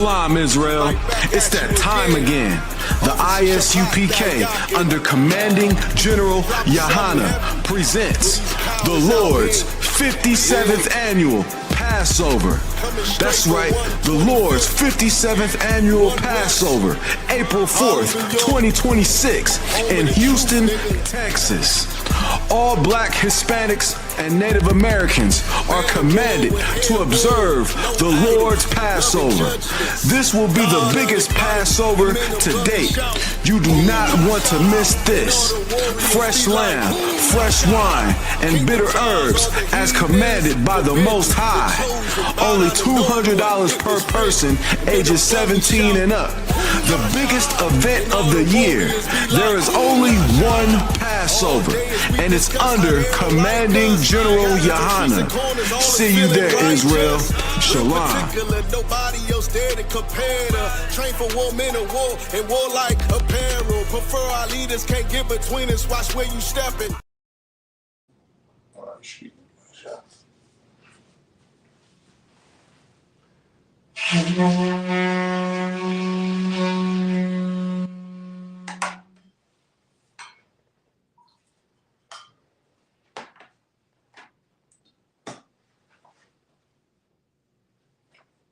Shalom, Israel. It's that time again. The I.S.U.P.K. under Commanding General Yahanna presents the Lord's 57th Annual Passover. That's right, the Lord's 57th Annual Passover, April 4th, 2026 in Houston, Texas. All Black, Hispanics, and Native Americans are commanded to observe the Lord's Passover. This will be the biggest Passover to date. You do not want to miss this. Fresh lamb, fresh wine, and bitter herbs as commanded by the Most High. Only $200 per person ages 17 and up. The biggest event of the year. There is only one Passover, and it's under Commanding General Yahanna. See you there, Israel. Shalom. Train for war, men of war, and warlike apparel. Prefer our leaders, can't get between us. Watch where you stepping.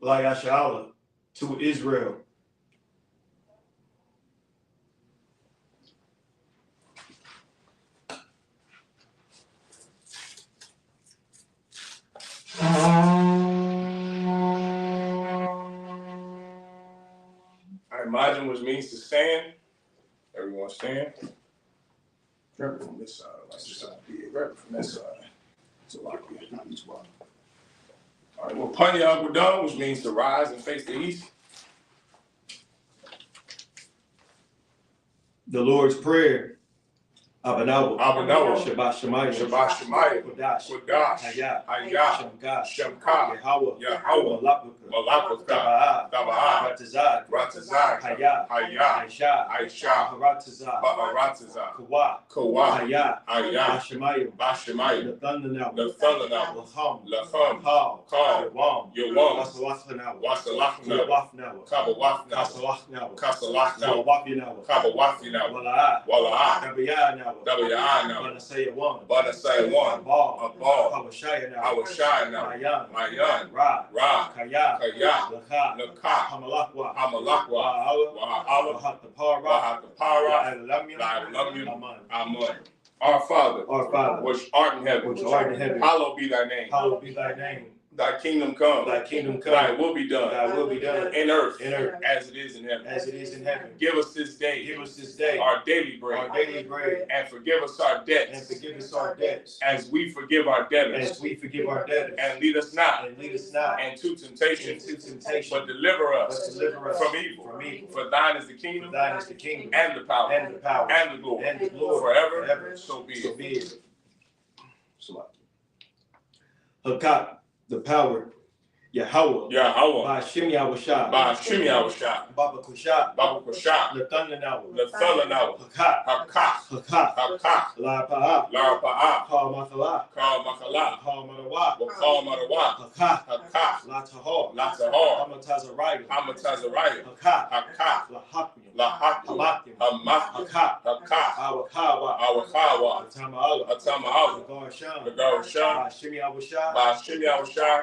I.S.U.P.K to Israel. I imagine which means to stand. Everyone stand. Grab it from this side. Like this side. Yeah, grab it from that side. So like not each one. All right, well, Panya Agudon, which means to rise and face the east. The Lord's Prayer. Abanawa. Shabbat Shemayim. Shabbat Shemayim. Kodash. Hayah. Shemka. Yahweh. Malakutha. Taba'ah. Ratazak. Hayah. Aisha. Ba'arataza. Kawa. Hayah. Bashemayim. Nathanawa. Lacham. Kal. Yawam. Wasalachna. Kasalachna. Kabawafina. Wala'ah. Bana say one. Abal. Hawashai now. Mayan. Ra. Kaya. Laka. Hamalakwa. Wahatapara. Amen. Our Father, which art in heaven, hallowed be thy name. Thy kingdom come. Thy will be done. In earth. As it is in heaven. Give us this day. Our daily bread. And forgive us our debts. As we forgive our debtors. And lead us not. Into temptation. But deliver us. From evil. For thine is the kingdom. And the power. And the glory. Forever. So be it. I.S.U.P.K. The power, Yahweh, Ba'ashim Yahushua, Baba Kusha, Nathanawa, Hakah, Larapa'ah, Kal Makala, Kal Marawa, Hakah, Latahor, Hamatazariah, Hakah, Lahakim, Awakawa, Atama'ala, the Garasham, Ba'ashim Yahushua,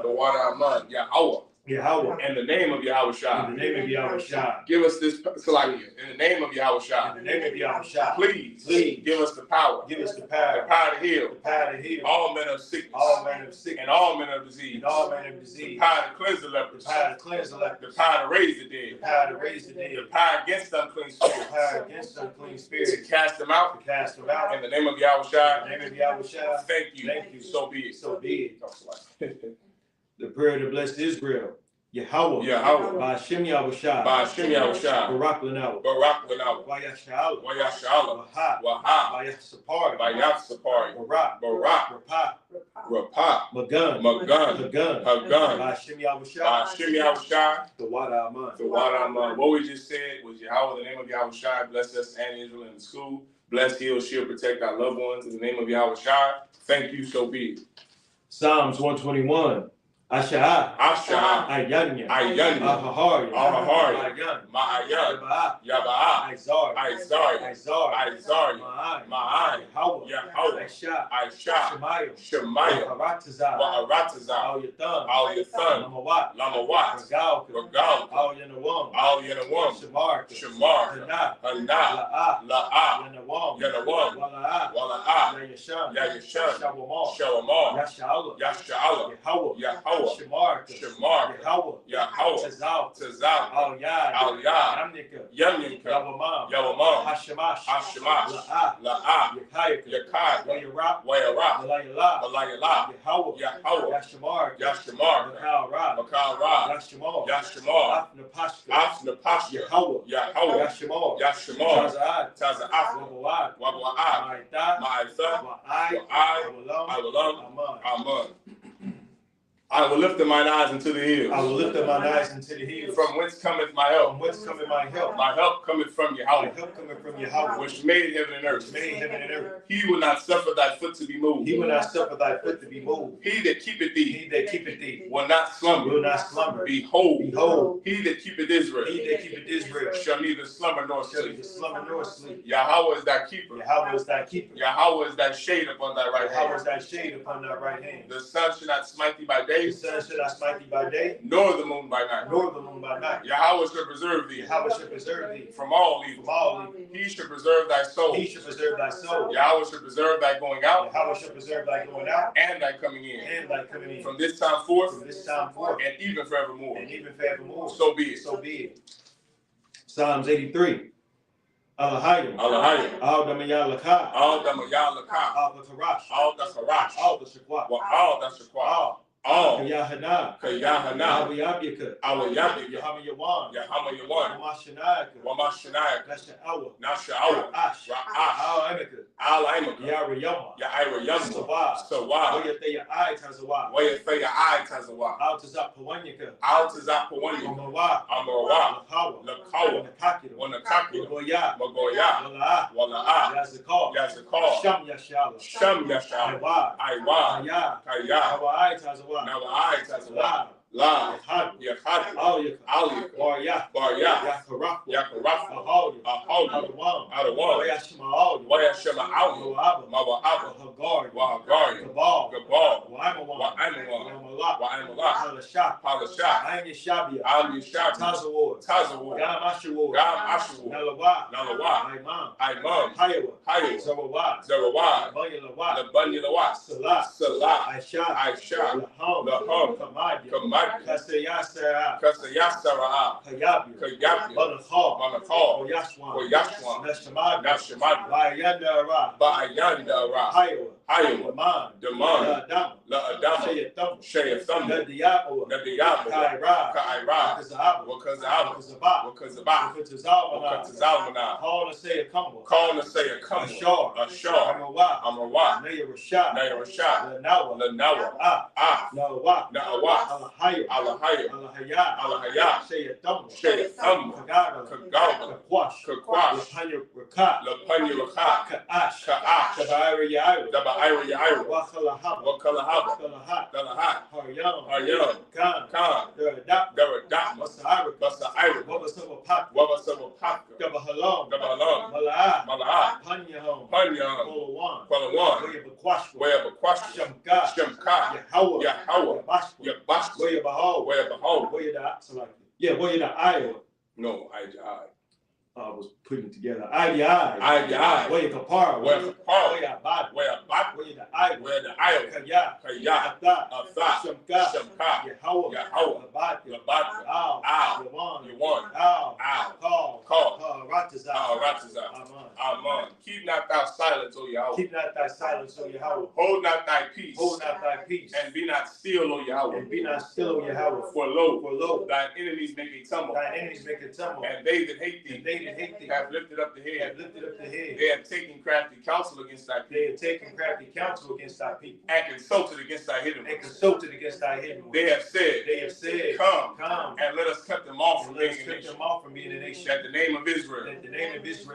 the water Aman, Yahweh. In the name of Yahushua. Give us this salaki. In the name of Yahushua. Please give us the power. The power to heal. All men of sickness. And all men of disease. The power to cleanse the lepers. The power to raise the dead. The power against unclean spirits. To cast them out. In the name of Yahushua. Thank you. So be it. The prayer to bless Israel. Yahweh. Ba'ashim Yahushua. Barak Lanawa. Wayashala. Bayasapari. Barak. Rapah. Magun. Hagun. Ba'ashim Yahushua. The water Aman. What we just said was Yahweh, in the name of Yahushua, bless us and Israel in the school. Bless, heal, shield, protect our loved ones in the name of Yahushua. Thank you, so be it. Psalms 121. Asha, Ayanya, Ahahari, Ma'ayan, Yaba'a, Izari, Ma'ai, Yahweh, Aisha, Shemaiah, Wa'arataza, Al Yathan, Lamawat, Regal, Al Yanawam, Shamar, Hana, La'a, Yanawam, Wala'a, Yayasham, Shawamar, Yasha'ala, Yahweh, Shamar, Yahweh, Tazal, Al Yad, Yamnika, Yawamam, Hashemash, La'a, Yakai, Wayarab, Malayala, Yahweh, Yashamar, Makal Yashimar, Afnapashka, Yahweh, Yashimar, Taza'af, Wabwa'af, Ma'itha, I will Aman. I will lift up mine eyes into the hills. I will lift up mine eyes into the hills. From whence cometh my help? From whence cometh my help? My help cometh from Yahweh. My help cometh from Yahweh, which made heaven and earth. Which made heaven and earth. He will not suffer thy foot to be moved. He will not suffer thy foot to be moved. He that keepeth thee. He that keepeth thee. Will not slumber. Will not slumber. Behold. Behold. He that keepeth Israel. He that keepeth Israel. Shall neither slumber nor Shall sleep. neither slumber nor sleep. Yahweh is thy keeper. Yahweh is thy keeper. Yahweh is thy shade upon thy right hand. Yahweh is thy shade upon thy right hand. The sun shall not smite thee by day. The sun shall not smite thee by day. Nor the moon by night. Nor the moon by night. Yahweh shall preserve thee. Yahweh shall preserve thee from all evil. From all evil. He shall preserve thy soul. He shall preserve thy soul. Yahweh shall preserve thy going out. Yahweh shall preserve thy going out. And thy coming in. And thy coming in. From this time forth. From this time forth. And even forevermore. And even forevermore. So be it. So be it. Psalms 83. Alahayim. Alahayim. Al Damayalaka. Al Damayalaka. Al Bakarash. Al Dakarash. Al the Shaqwa. Al Dashaqwa. All. Yahanna. Yahanna. I.S.U.P.K. Yahanna. Yahanna. Wamashanayaka. Nasha'awa. Ra'ash. Al-Imaka. Yariyama. Sawa. Wayataya Tazawa. Al-Tazapawanyaka. Amarawa. Lakawa. Wanakaki. Magoya. Wala'a. Yazakar. Sham Yashala. Iwa. Kaya. Now I Tazawa. La, Yahanna, Ali, Barya, Yakarafa, Adawan, Wayashema Ali, Mawa'aba, Wahagari, Gabal, Wa'amala, Palasha, Ali Shabi, Tazawar, Gam Ashu, Nalawa, Imam, Hayawa, Zarawad, Labanyalawa, Salah, Aisha, Laham, Kamad, Kasayasara, Kayabi, Banakal, Yashwan, Nashamad, Ba'ayandara, Hayawa, Daman, La'adam, Shayafam, Nadiyab, Ka'ira, Wakazaba, Wakazalmana, Call to say a come, Ashar, Amrawat, Nayarashad, Lanawa, Nawa, Alahaya, Shaytham, Kagala, Kakwash, Lapanya Rakat, Ka'ash, Dabaira Yaira, Wakalahab, Dalahat, Haryam, Khan, Daradat, Basa'ira, Wabasabapaka, Gabahalam, Mala'at, Panyaham, Kwalawan, Wayabakwashka, Shamka, Yahweh, Yabash, where you behold, where you the Iowa. No, I was putting together. I where you kapara, where you bad, where you the Iowa, where the Iowa, Kaya, Shamka, Yahweh, Labat, Yawan, Call, Rataza, Aman. Keep not thy silence, O Yahweh. Hold not thy peace. And be not still, O Yahweh. For lo, thine enemies make a tumble. And they that hate thee, have lifted up the head. They have taken crafty counsel against thy people. And consulted against thy hidden ones. They have said, Come, and let us cut them off from being a nation. That the name of Israel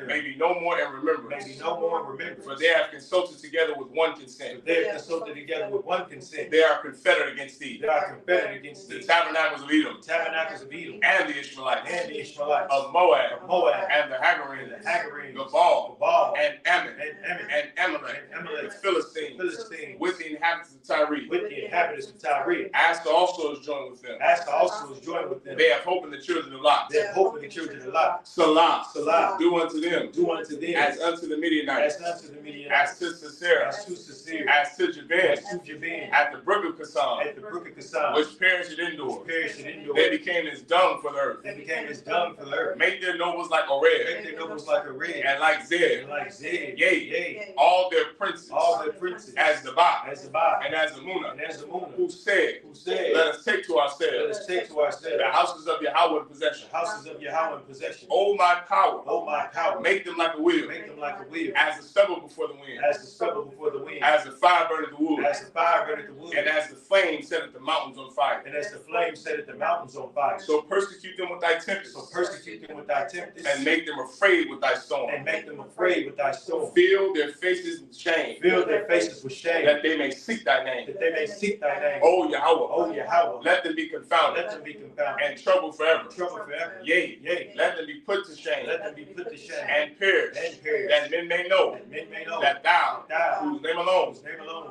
may be no more in remembrance. may be no more in remembrance. For they have consulted together with one consent. For they have consulted together with one consent. They are confederate against thee. They are confederate against thee. The tabernacles of Edom. The tabernacles of Edom. And the Ishmaelites. And the Ishmaelites. Of Moab. Of Moab. And the Hagarenes. And the Hagarenes. Gabal. Gabal. And Ammon. And Ammon. And Amalek. And Amalek. The Philistines. Philistines. With the inhabitants of Tyre. With the inhabitants of Tyre. Asa also is joined with them. Asa also is joined with them. They have hope in the children of Lot. They have hope in the children of Lot. Salah. Salah. Do unto them. Do unto them. As unto the Midianites. As unto the Midianites. As to Sisera. As to Sisera. As to Jabin. As to Jabin. At the brook of Kasan. At the brook of Kasan. Which perished indoors. Perished indoors. They became as dung for the earth. They became as dung for the earth. Make their nobles like a red. Make their nobles like a red. And like Zed. And like Zed. Yea. All their princes. All their princes. As the Ba. As the Ba. And as the Muna. And as the Muna. Who said. Let us take to ourselves. Let us take to ourselves. The houses of Yahweh in possession. The houses of Yahweh in possession. Oh my power. Oh my power. Make them like a wheel. Make them like a wheel. As the stubble before the wind. As the stubble before the wind. As the fire burneth the wood. As the fire burneth the wood. And as the flame setteth the mountains on fire. And as the flame setteth the mountains on fire. So persecute them with thy tempests. So persecute them with thy tempests. And make them afraid with thy storm. And make them afraid with thy storm. Fill their faces with shame. Fill their faces with shame. That they may seek thy name. That they may seek thy name. O Yahweh. O Yahweh. Let them be confounded. Let them be confounded. And trouble forever. Trouble forever. Yea. Let them be put to shame. Let them be put to shame. And perish. And perish. That men may know. That men may know. That thou, whose name alone,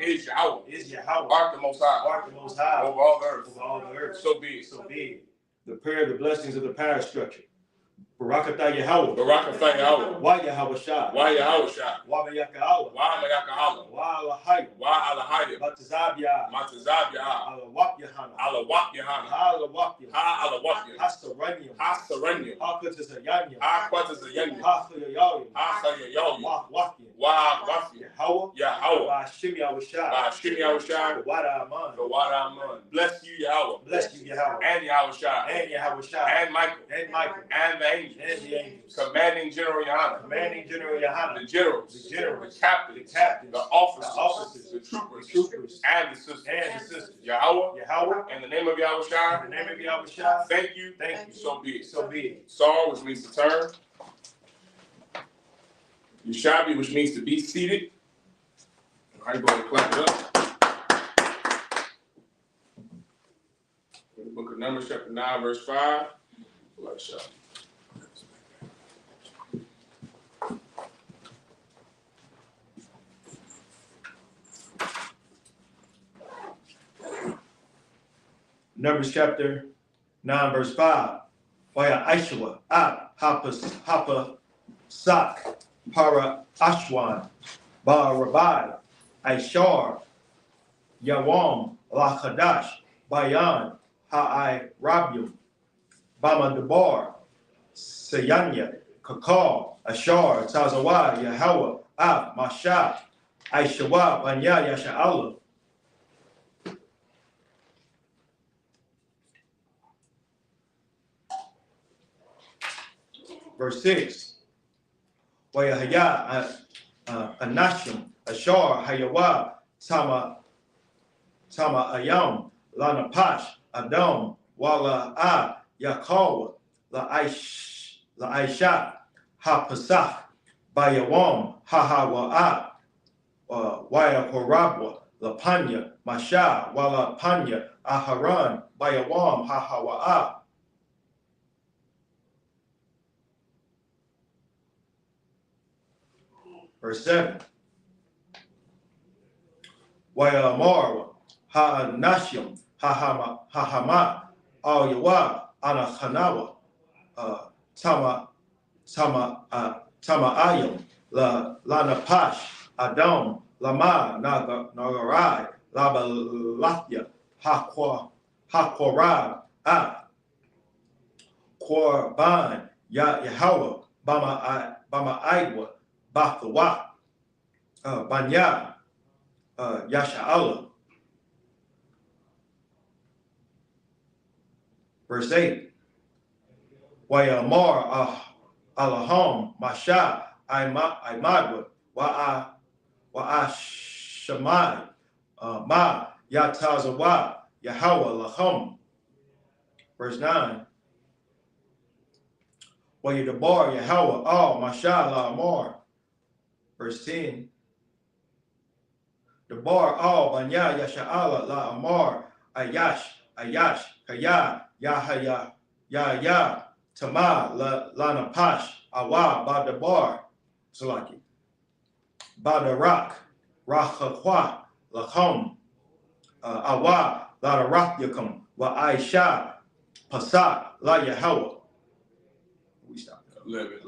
is Yahweh. Is Yahweh. Art the Most High. Art the Most High. Over all the earth. Over all the earth. So be it. So be it. The prayer of the blessings of the power structure. Barakatah Yahweh. Barakatah Yahweh. Wa Yahweh Shah. Wa Yahweh Shah. Wa Mayaka Allah. Wa Mayaka Allah. Wa Alahaya. Wa Alahaya. Matazabya. Matazabya. Alawap Yahanna. Alawap Yahanna. Alawap Yahanna. Ha Alawap Yahanna. Hasaranyam. Hasaranyam. Ha Kutazayanyam. Ha Kutazayanyam. Ha Khayayayam. Ha Khayayayam. Wa Wafyan. Wa Wafyan. Yahweh. Yahweh. Ba Shimi Awashah. Ba Shimi Awashah. Wada Aman. Wada Aman. Bless you, Yahweh. Bless you, Yahweh. And Yahweh Shah. And Yahweh Shah. And Michael. And Michael. And the angels. And the angels. Commanding General Yahanna. Commanding General Yahanna. The generals. The generals. The captains. The captains. The officers. The officers. The troopers. The troopers. And the sisters. And the sisters. Yahweh. Yahweh. In the name of Yahweh Shah. In the name of Yahweh Shah. Thank you. Thank you. So be it. So be it. Saul, which means to turn. Yushabi, which means to be seated. All right, go ahead and clap it up. In the book of Numbers, chapter 9, verse 5. Bless y'all. Numbers chapter 9, verse 5. Vaya Ishua, Hapa, Sak, Para Ashwan, Ba Rabai, Ishar, Yawam, La Chadash, Bayan, Ha'ai Rabium, Bama Debar, Sayanya, Kakal, Ashar, Tazawai, Yahweh, Masha, Aishawa, Banya, Yasha'Allah. Verse 6. Wayahaya Anashim, Ashar, Hayawa, Tama Ayam, Lanapash, Adam, Wala Yakawa, La Aisha, Ha Pasach, Bayawam, Hahawa, Waya Horabwa, La Panya, Masha, Wala Panya, Aharan, Bayawam, Hahawa. Verse 7. Wayamar, Ha'anashim, Hahama, Al Yawa, Anachanawa, Tamaayim, Lanapash, Adam, Lama, Nagarai, Labalatya, Hakorab, Korban, Yahweh, Bama Aigwa, Bathawa, Banya, Yasha'Allah. Verse 8. Wayamar Alaham, Masha, Imadwa, Wa'ashamai, Ma, Yatazawa, Yahweh, Laham. Verse 9. Wayadabar, Yahweh, Masha, La'amar, Verse 10. The bar al banya yasha'ala la amar ayash kaya yahaya ya tama la napash awa ba the bar salaki ba the rock rahakwa lachom awa la rock yakum wa aisha pasak la Yahweh. We stop 11.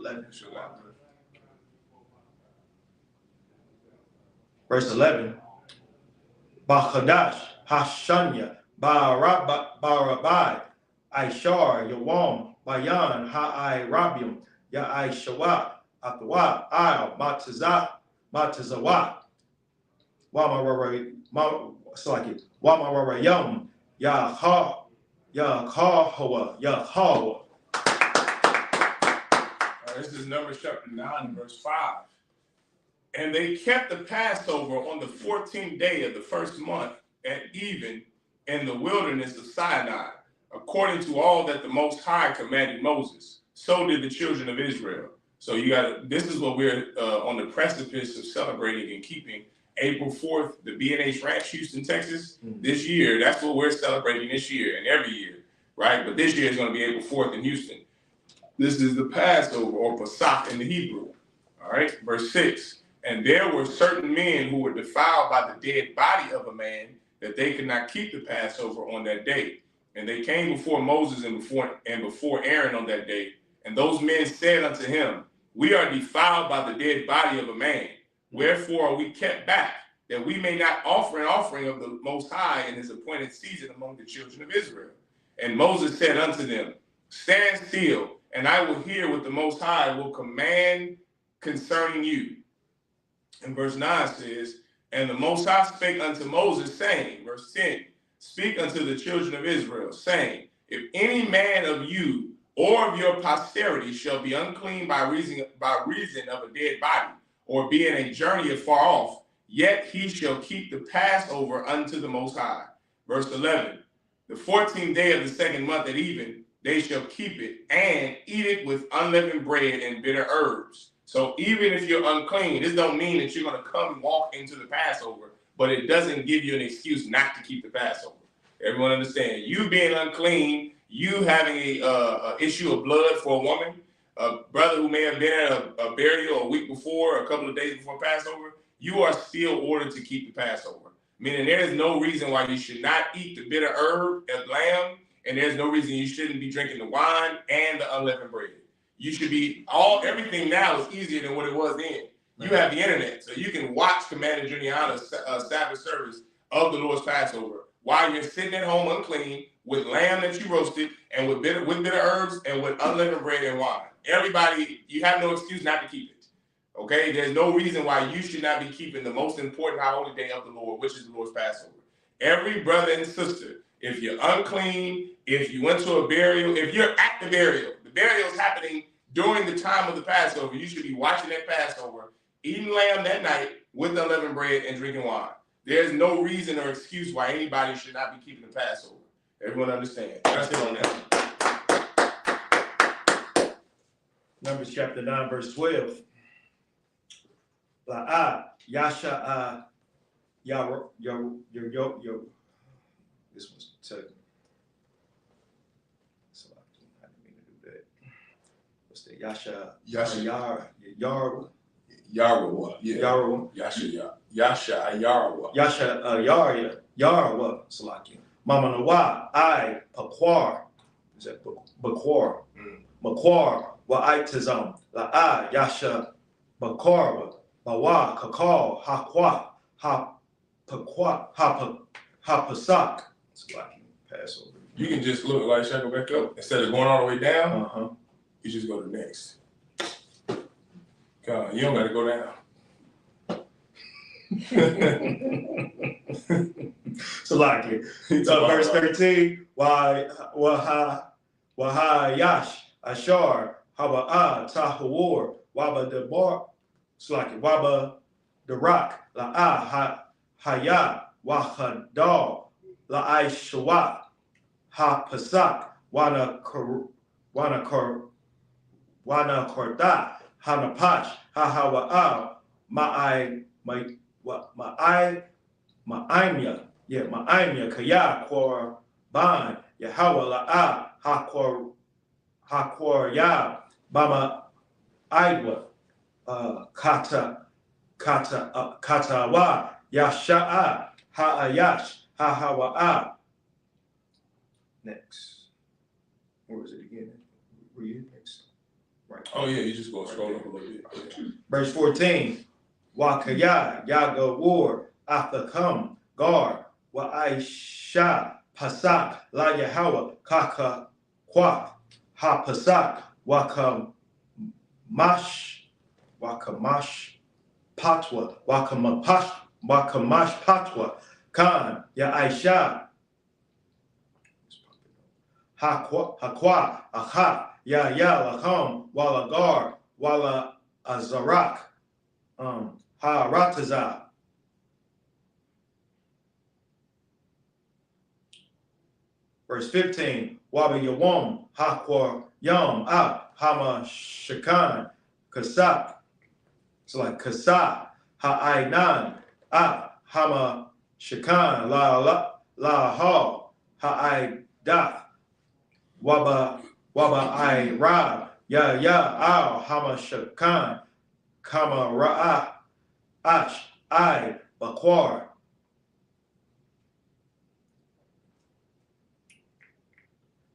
Verse 11. Bachadash, Hashanya, Barabai, Aishar, Yawam, Bayan, Ha'ai Rabium, Ya'ai Shawa, Atwa, Al, Matazawa, Wamarayam, Yahawa. This is Numbers chapter 9, verse 5. And they kept the Passover on the 14th day of the first month at even in the wilderness of Sinai, according to all that the Most High commanded Moses. So did the children of Israel. So this is what we're on the precipice of celebrating and keeping. April 4th, the B&H Ranch, Houston, Texas. This year, that's what we're celebrating this year and every year, right? But this year is going to be April 4th in Houston. This is the Passover, or Pesach in the Hebrew. All right, verse 6. And there were certain men who were defiled by the dead body of a man, that they could not keep the Passover on that day. And they came before Moses and before Aaron on that day. And those men said unto him, We are defiled by the dead body of a man. Wherefore are we kept back, that we may not offer an offering of the Most High in his appointed season among the children of Israel. And Moses said unto them, Stand still, and I will hear what the Most High will command concerning you. And verse 9 says, And the Most High spake unto Moses, saying, verse 10, Speak unto the children of Israel, saying, If any man of you or of your posterity shall be unclean by reason of a dead body, or be in a journey afar off, yet he shall keep the Passover unto the Most High. Verse 11, The 14th day of the second month at even, they shall keep it, and eat it with unleavened bread and bitter herbs. So even if you're unclean, this don't mean that you're going to come and walk into the Passover, but it doesn't give you an excuse not to keep the Passover. Everyone understand? You being unclean, you having a issue of blood for a woman, a brother who may have been at a burial a week before, a couple of days before Passover, you are still ordered to keep the Passover. Meaning there is no reason why you should not eat the bitter herb of lamb, and there's no reason you shouldn't be drinking the wine and the unleavened bread. You should be, everything now is easier than what it was then. You have the internet, so you can watch Commander Yahanna's Sabbath service of the Lord's Passover while you're sitting at home unclean with lamb that you roasted and with bitter herbs and with unleavened bread and wine. Everybody, you have no excuse not to keep it. Okay? There's no reason why you should not be keeping the most important high holy day of the Lord, which is the Lord's Passover. Every brother and sister, if you're unclean, if you went to a burial, if you're at the burial is happening during the time of the Passover, you should be watching that Passover, eating lamb that night with unleavened bread and drinking wine. There's no reason or excuse why anybody should not be keeping the Passover. Everyone understand? That's it on that. Numbers chapter 9, verse 12. Yasha this was technical. So I didn't mean to do that. What's that? Yasha Yarwa. Yarwa, yeah. Yarwa. Yasha Yarwa. Yarwa. Salaki. Mama Nawa, I.S.U.P.K. Is that Bakwar? Makwar, wa I.T.I.Z.M. La Yasha Bakwar, Bawa, Kakal, Hakwa, Ha Pasak. Salaki. Passover. You can just look like shackle back up. Instead of going all the way down, you just go to next. God, you don't got to go down. So like it. Verse 13, Waha Yash Ashar Haba'a Tahawar Waba Debar Slaki Waba Darak La'a Haya Wahadal La'ai Shawat Ha Pasak Wana Korda Hanapash Ha Hawa'a Ma'imya Kaya Korban Yahweh La'a Hakor Yah Bama Idwa Katawa Yasha'a Ha'ayash Hahawa'a. Next. Where was it again? Were you next? Right. Oh yeah, you just go scroll up a little bit. Yeah. Verse 14. Wakaya Yaga War Afakam Gar Wa Aisha Pasak La Yahweh Kaka Kwak Ha Pasak Wakamash Patwa Wakamash Patwa Khan Ya Aisha Hakwa Aha Ya Lacham Wala Gar Wala Azarak Ha-Rataza. Verse 15. Wabi Yawam, Hakwa Yam, Hama Shakan, Kasak. It's like Kasa, Ha-Ainan, Hama Shakan, La Ha, Ha-Aidath, Waba I-Rab, Ya, Hama Shakan, Kama Ra'ah, Ash, I, Bakwar.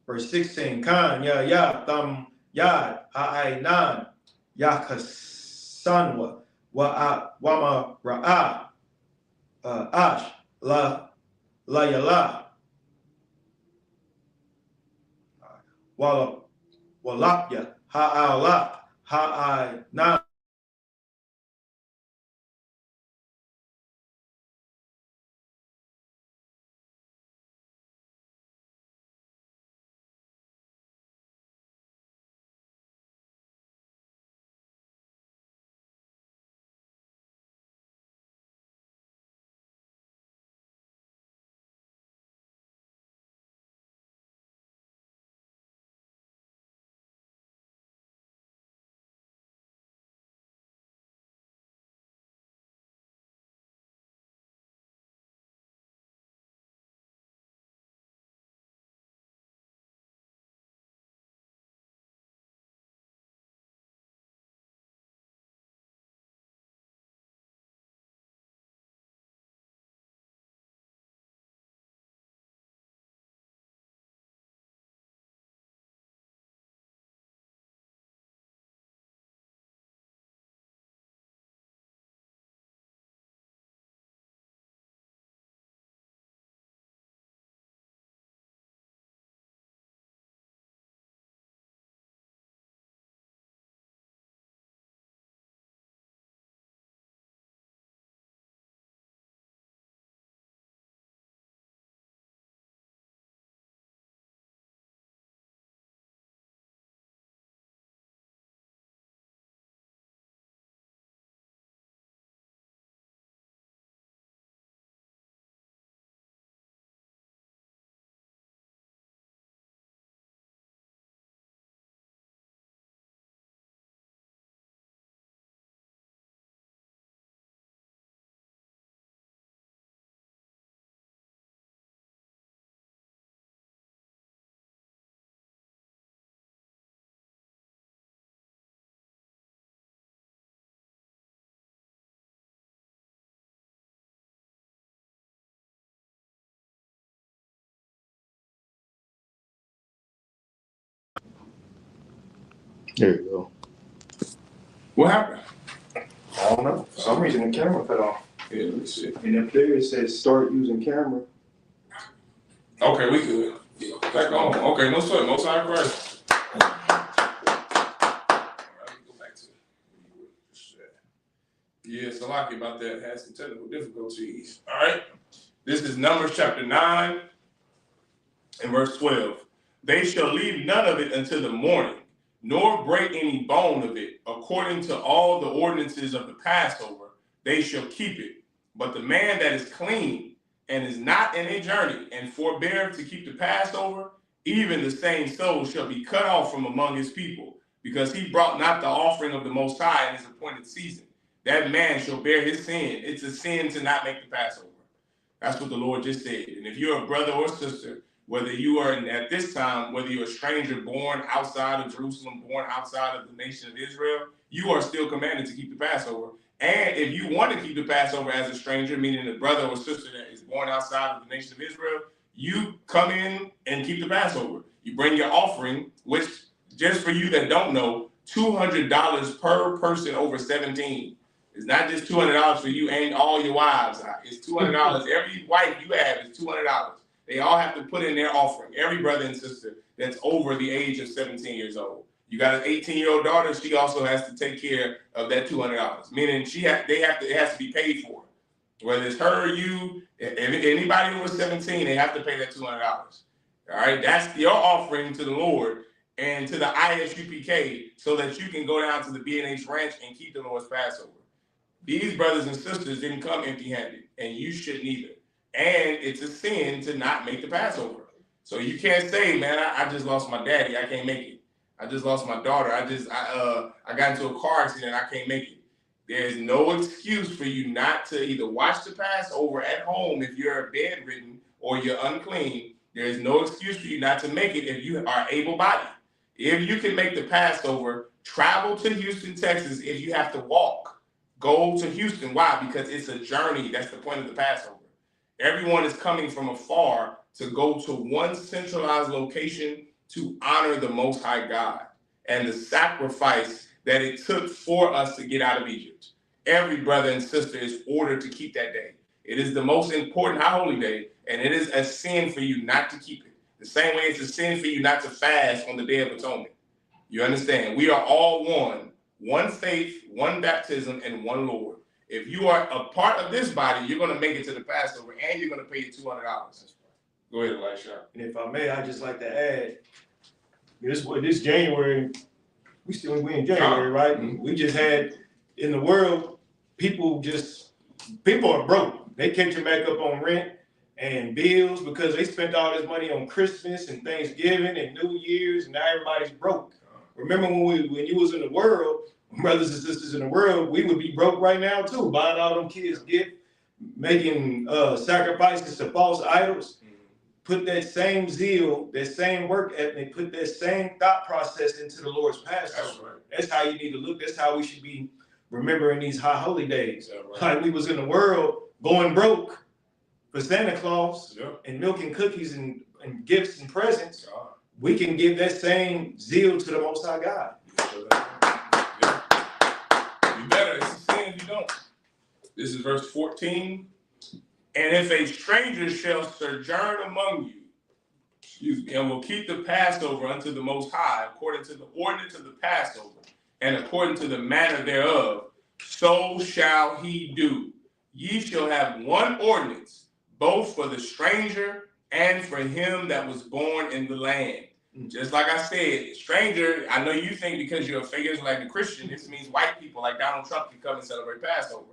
Verse 16, Khan, Tham, Yad, Ha'ainan, Yakasanwa, Wama Ra'ah, Ash, La Yala, Walapya, Ha'alap, Ha'ainan. There you go. What happened? I don't know. For some reason the camera cut off. Yeah, let me see. And up there it says start using camera. Okay, we good. Yeah, back on. Okay, no sweat, no side Christ. All right, let me go back to yeah, so lucky about that. Had some technical difficulties. All right. This is Numbers chapter 9 and verse 12. They shall leave none of it until the morning, nor break any bone of it. According to all the ordinances of the Passover, they shall keep it. But the man that is clean and is not in a journey and forbear to keep the Passover, even the same soul shall be cut off from among his people, because he brought not the offering of the Most High in his appointed season. that man shall bear his sin. It's a sin to not make the Passover. That's what the Lord just said. And if you're a brother or sister, whether you are at this time, whether you're a stranger born outside of Jerusalem, born outside of the nation of Israel, you are still commanded to keep the Passover. And if you want to keep the Passover as a stranger, meaning a brother or sister that is born outside of the nation of Israel, you come in and keep the Passover. You bring your offering, which, just for you that don't know, $200 per person over 17. It's not just $200 for you and all your wives. It's $200. Every wife you have is $200. They all have to put in their offering. Every brother and sister that's over the age of 17 years old. You got an 18-year-old daughter. She also has to take care of that $200. Meaning it has to be paid for. Whether it's her or you, anybody over 17, they have to pay that $200. All right, that's your offering to the Lord and to the ISUPK, so that you can go down to the B&H Ranch and keep the Lord's Passover. These brothers and sisters didn't come empty-handed, and you shouldn't either. And it's a sin to not make the Passover. So you can't say, man, I just lost my daddy, I can't make it. I just lost my daughter, I got into a car accident, I can't make it. There's no excuse for you not to either watch the Passover at home if you're bedridden or you're unclean. There's no excuse for you not to make it if you are able-bodied. If you can make the Passover, travel to Houston, Texas. If you have to walk, go to Houston. Why? Because it's a journey. That's the point of the Passover. Everyone is coming from afar to go to one centralized location to honor the Most High God and the sacrifice that it took for us to get out of Egypt. Every brother and sister is ordered to keep that day. It is the most important high holy day, and it is a sin for you not to keep it. The same way it's a sin for you not to fast on the Day of Atonement. You understand? We are all one faith, one baptism, and one Lord. If you are a part of this body, you're going to make it to the Passover, and you're going to pay your $200. Go ahead, Elisha. And if I may, I'd just like to add, this January, we in January, right? Mm-hmm. We just had, in the world, people are broke. They catch you back up on rent and bills because they spent all this money on Christmas and Thanksgiving and New Year's, and now everybody's broke. Remember when you was in the world, brothers and sisters in the world, we would be broke right now too, buying all them kids gifts, making sacrifices to false idols. Put that same zeal, that same work ethic, put that same thought process into the Lord's Passover. That's right. That's how you need to look. That's how we should be remembering these high holy days. Right. Like we was in the world going broke for Santa Claus and milk and cookies and gifts and presents. We can give that same zeal to the Most High God. You better. It's a sin if you don't. This is verse 14. And if a stranger shall sojourn among you, and will keep the Passover unto the Most High, according to the ordinance of the Passover, and according to the manner thereof, so shall he do. Ye shall have one ordinance, both for the stranger and for him that was born in the land. Just like I said, stranger, I know you think because you're a fake Israelite and Christian, this means white people like Donald Trump can come and celebrate Passover.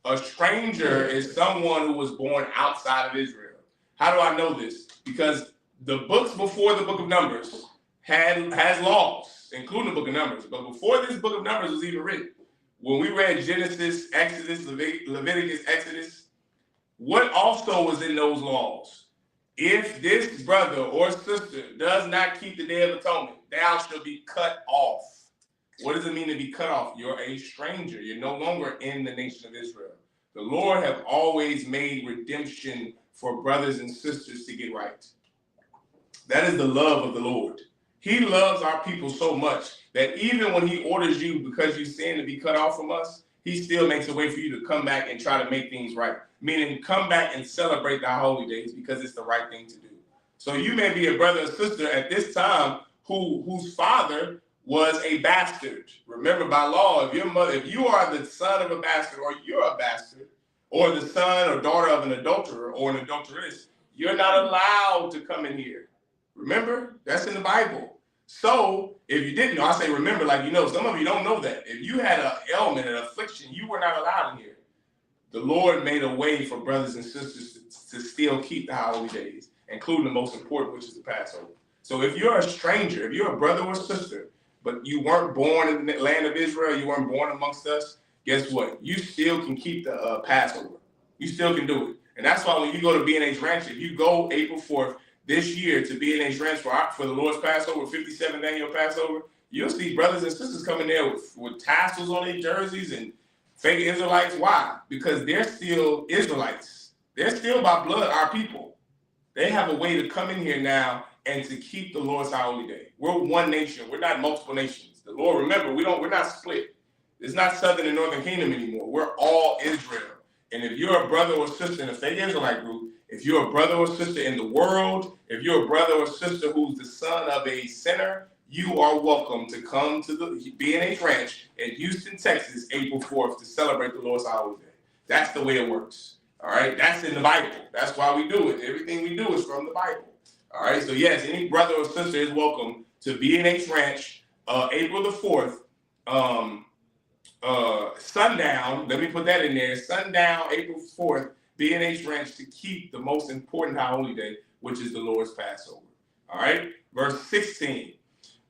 A stranger is someone who was born outside of Israel. How do I know this? Because the books before the book of Numbers has laws, including the book of Numbers. But before this book of Numbers was even written, when we read Genesis, Exodus, Leviticus, Exodus, what also was in those laws? If this brother or sister does not keep the Day of Atonement, thou shalt be cut off. What does it mean to be cut off? You're a stranger. You're no longer in the nation of Israel. The Lord have always made redemption for brothers and sisters to get right. That is the love of the Lord. He loves our people so much that even when he orders you, because you sin, to be cut off from us, he still makes a way for you to come back and try to make things right. Meaning come back and celebrate the holy days because it's the right thing to do. So you may be a brother or sister at this time whose father was a bastard. Remember, by law, if you are the son of a bastard, or you're a bastard, or the son or daughter of an adulterer or an adulteress, you're not allowed to come in here. Remember, that's in the Bible. So if you didn't know, I say remember like you know. Some of you don't know that. If you had an ailment, an affliction, you were not allowed in here. The Lord made a way for brothers and sisters to still keep the holy days, including the most important, which is the Passover. So if you're a stranger, if you're a brother or sister, but you weren't born in the land of Israel, you weren't born amongst us, guess what? You still can keep the Passover. You still can do it. And that's why when you go to B&H Ranch, if you go April 4th this year to B&H Ranch for the Lord's Passover, 57th annual Passover, you'll see brothers and sisters coming there with tassels on their jerseys and fake Israelites. Why? Because they're still Israelites. They're still by blood our people. They have a way to come in here now and to keep the Lord's holy day. We're one nation. We're not multiple nations. The Lord, remember, we're not split. It's not Southern and Northern Kingdom anymore. We're all Israel. And if you're a brother or sister in the fake Israelite group, if you're a brother or sister in the world, if you're a brother or sister who's the son of a sinner, you are welcome to come to the B&H Ranch in Houston, Texas, April 4th to celebrate the Lord's holy day. That's the way it works. All right? That's in the Bible. That's why we do it. Everything we do is from the Bible. All right? So, yes, any brother or sister is welcome to B&H Ranch, April the 4th, sundown, let me put that in there, sundown, April 4th, B&H Ranch, to keep the most important high holy day, which is the Lord's Passover. All right? Verse 16.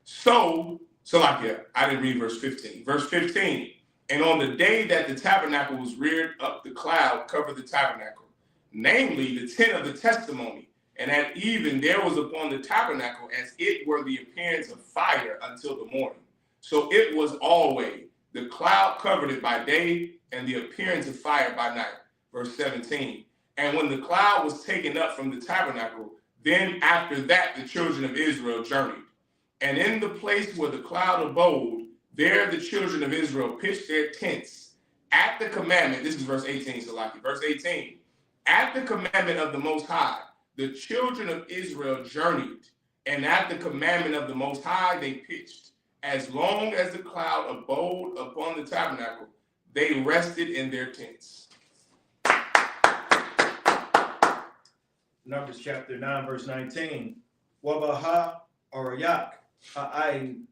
So like, yeah, I didn't read verse 15. Verse 15. And on the day that the tabernacle was reared up, the cloud covered the tabernacle, namely the tent of the testimony. And at even there was upon the tabernacle as it were the appearance of fire until the morning. So it was always. The cloud covered it by day, and the appearance of fire by night. Verse 17. And when the cloud was taken up from the tabernacle, then after that the children of Israel journeyed. And in the place where the cloud abode, there the children of Israel pitched their tents at the commandment. This is verse 18, Salaki. Verse 18. At the commandment of the Most High, the children of Israel journeyed, and at the commandment of the Most High they pitched. As long as the cloud abode upon the tabernacle, they rested in their tents. Numbers chapter 9, verse 19. Wabaha Arayak Ha'ain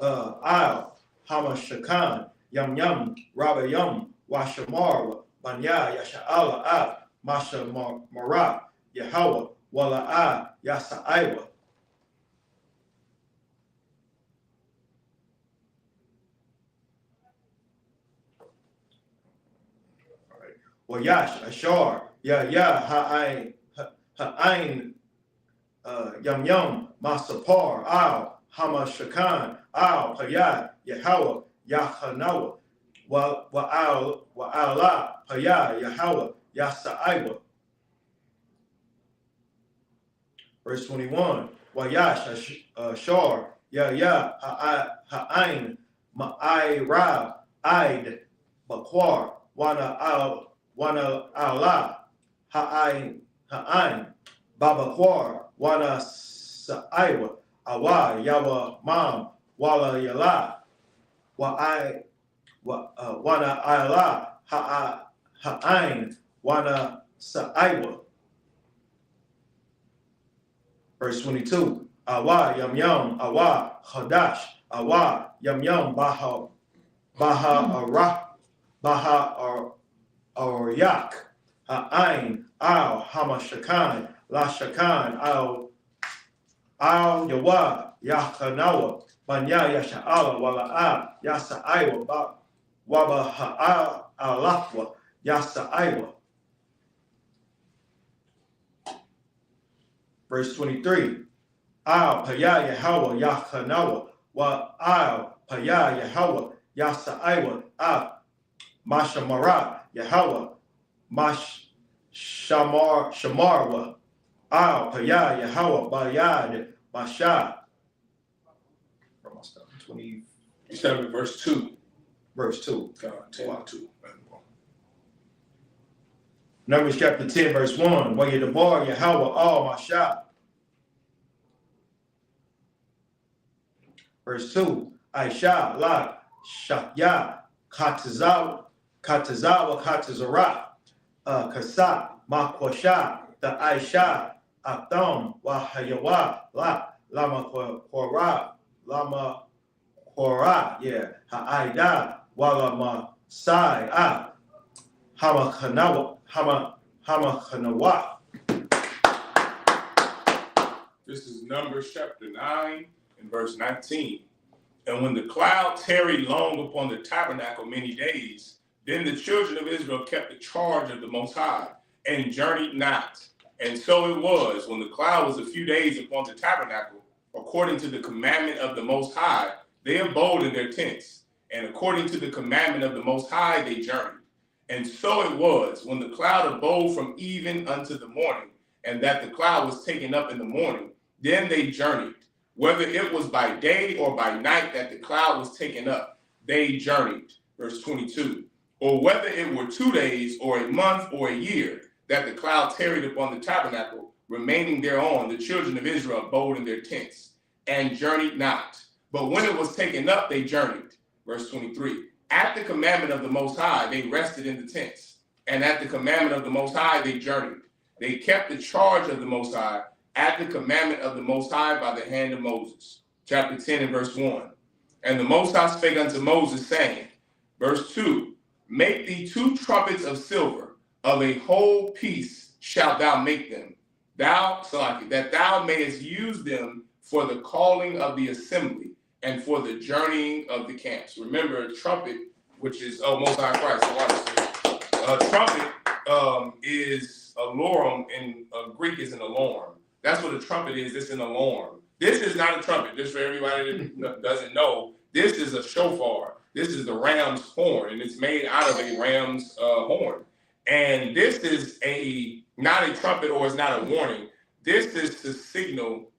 Al Hamashakan Yam Yam Rabba Yam Washamar Banya Yasha'ala Ab Masha Mara Yahweh Wala'a Yasa'aiwa. Wayash Ashar Ha'ain Yam Yam Masapar Al Hamashakan Al Hayat Yahweh Yahanna Wa'ala Hayat Yahweh Yasa'aiwa. Verse 21. Wayash Ashar Ha'ain Ma'ai Aid Bakwar Wana Allah Ha'ain Babakwar Wana Sa'aiwa Awa Yawa Mam Wala Yala Wana Allah Ha'ain Wana Sa'aiwa. Verse 22. Awa Yam Yam Awa Hadash Awa Yam Yam Baha Aryak Ha'ain Al Hamashakan La Shakan Al Yawa Yahanawa Banya Yasha'ala Wala'a Yasa'aiwa Waba Ha'al Alafwa Yasa'aiwa. Verse 23. Al Paya Yahweh Yahanawa Wa Al Paya Yahweh Yasa'aiwa Ab Mashamara Yahweh Mash Shamarwa Al Paya Yahweh Bayad Masha. 20. You started with verse 2. Verse 2. 2. Numbers chapter 10, verse 1. Wa Yadabar Yahweh Al Masha. Verse 2. Aisha La Shakya Katazawa Katazara Kasa Makwasha the Aisha Atham Wahayawa La Lama Kora Ha'aida Walama Sai Hamakanawa. This is Numbers chapter 9 and verse 19. And when the cloud tarried long upon the tabernacle many days, then the children of Israel kept the charge of the Most High, and journeyed not. And so it was, when the cloud was a few days upon the tabernacle, according to the commandment of the Most High, they abode in their tents. And according to the commandment of the Most High, they journeyed. And so it was, when the cloud abode from even unto the morning, and that the cloud was taken up in the morning, then they journeyed. Whether it was by day or by night that the cloud was taken up, they journeyed. Verse 22. Or whether it were 2 days or a month or a year that the cloud tarried upon the tabernacle, remaining thereon, the children of Israel abode in their tents and journeyed not. But when it was taken up, they journeyed. Verse 23. At the commandment of the Most High, they rested in the tents. And at the commandment of the Most High, they journeyed. They kept the charge of the Most High at the commandment of the Most High by the hand of Moses. Chapter 10 and verse 1. And the Most High spake unto Moses, saying, verse 2, make thee 2 trumpets of silver, of a whole piece shalt thou make them, that thou mayest use them for the calling of the assembly, and for the journeying of the camps. Remember, a trumpet, which is, Most High Christ, a trumpet is a lorum, in Greek is an alarm. That's what a trumpet is. It's an alarm. This is not a trumpet. Just for everybody that doesn't know, this is a shofar. This is the ram's horn, and it's made out of a ram's horn. And this is not a trumpet, or it's not a warning. This is to signal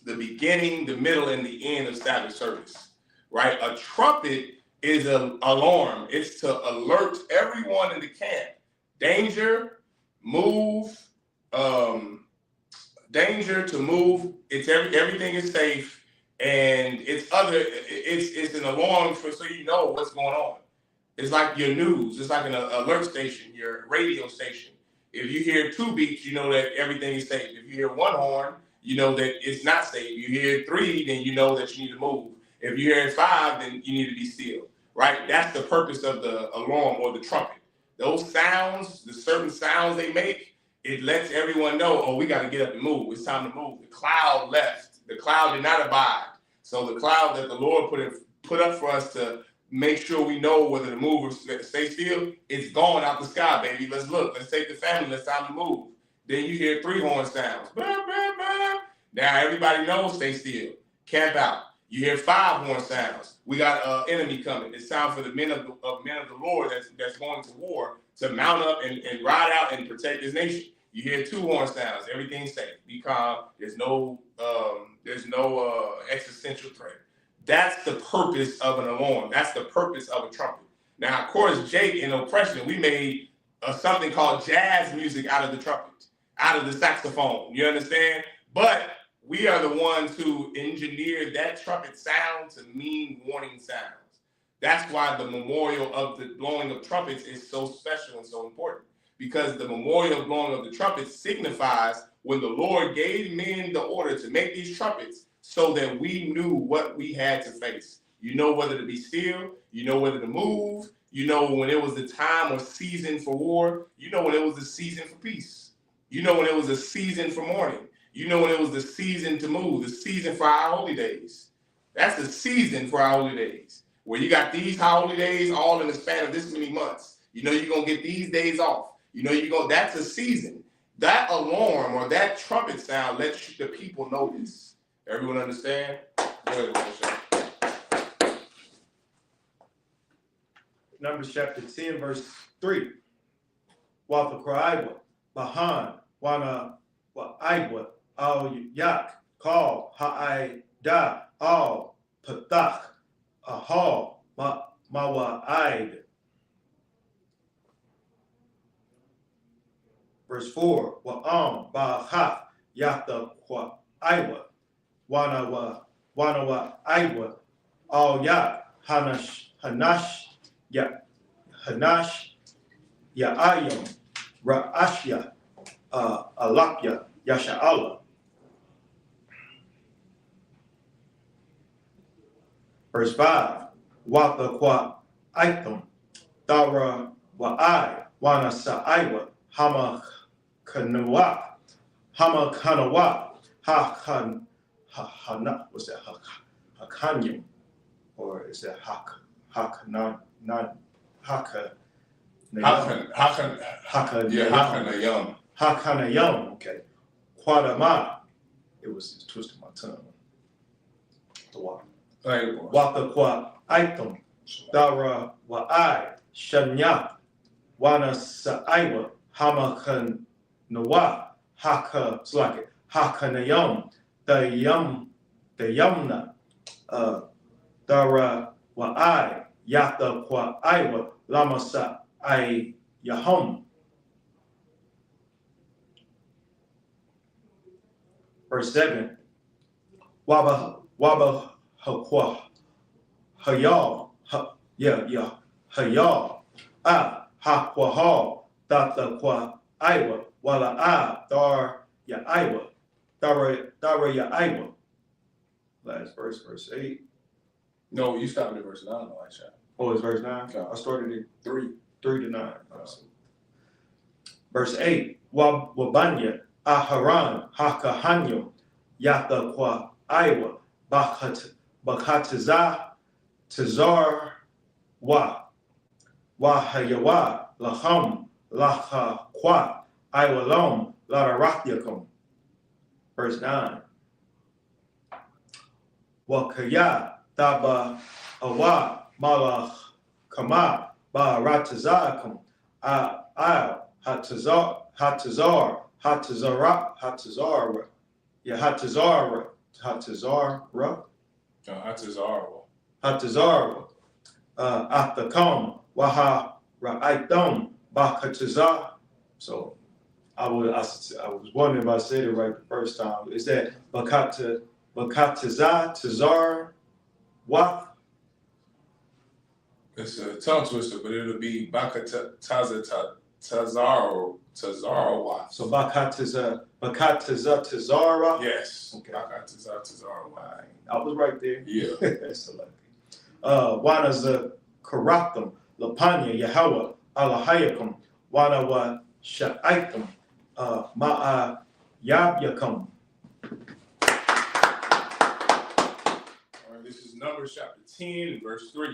the beginning, the middle, and the end of Sabbath service, right? A trumpet is an alarm. It's to alert everyone in the camp. Danger, move, danger to move. It's everything is safe, and it's an alarm so you know what's going on. It's like your news. It's like an alert station, your radio station. If you hear 2 beeps, you know that everything is safe. If you hear 1 horn, you know that it's not safe. You hear 3, then you know that you need to move. If you hear 5, then you need to be still, right? That's the purpose of the alarm or the trumpet. Those sounds, the certain sounds they make, it lets everyone know, oh, we got to get up and move. It's time to move. The cloud left. The cloud did not abide. So the cloud that the Lord put up for us to make sure we know whether to move or stay still, it's gone out the sky, baby. Let's look. Let's take the family. It's time to move. Then you hear 3 horn sounds. Bah, bah, bah. Now everybody knows, stay still. Camp out. You hear 5 horn sounds. We got an enemy coming. It's time for the men of the Lord that's going to war to mount up and ride out and protect his nation. You hear 2 horn sounds. Everything's safe. Be calm. There's no existential threat. That's the purpose of an alarm. That's the purpose of a trumpet. Now, of course, Jake in Oppression, we made something called jazz music out of the trumpet, out of the saxophone. You understand? But we are the ones who engineered that trumpet sound to mean warning sounds. That's why the memorial of the blowing of trumpets is so special and so important, because the memorial of blowing of the trumpets signifies when the Lord gave men the order to make these trumpets so that we knew what we had to face. You know whether to be still, you know whether to move, you know when it was the time or season for war, you know when it was the season for peace, you know when it was a season for mourning, you know when it was the season to move, the season for our holy days. That's the season for our holy days, where you got these holy days all in the span of this many months. You know you're going to get these days off. You know that's a season. That alarm or that trumpet sound lets the people know this. Everyone understand? Go ahead, Numbers chapter 10, verse 3. Wafakraiwa, Bahan, Wana, Waiwa, Al Yak, Call, Ha'ai, Al, Patach, Ahal, Mawa'id. Verse 4. Wa'am, Ba'achaf, Yata, Iwa, Wana Iwa, Al Yak, Hanash, Ya'ayim, Ra'ashya, Alakya, Yasha'ala. Verse 5. Wata kwa aitum, Dara wa'ai, Wana sa'iwa, Hama kanawa, Hakanyum, or is it Hakanayam? Hakanayam, okay. Quadama, it was twisting my tongue. The water. Wata kwa item, dara wa I, shanya, wana sa'aiwa, hamakan nawa, haka, it's like it, hakanayam, the yamna, dara wa I, yata kwa aiwa, lamasa I yahum. Verse 7, waba hakwa hayal hayal hakwa ha data kwa aiwa wala dar ya aiwa dara ya aiwa. Last verse, verse 8. No, you stopped at verse 9, Elisha. Oh, it's verse 9? Okay. I started at 3 to 9. Verse 8, wabanya aharan hakahanyum yata kwa aiwa bakatiza tazar wa hayawa laham laha kwa aiwalom lararatyakum. Verse 9, wakaya taba awa malach kama ba ratazakum hatazara yeah, Hatazara. Athakam, Waha, Ra'aitam, Bakataza. So I was wondering if I said it right the first time. Is that Bakataza, Tazar, what? It's a tongue twister, but it'll be Bakataza Tazarwa. So Bakataza Tazara? Yes. Okay. Bakataza Tazarwa. I was right there. Yeah. That's lucky. Wana za Karatham, Lapanya, Yahweh, Alahayakum, Wana wa Sha'aikum, Ma'a Yabyakum. All right, this is Numbers chapter 10, verse 3.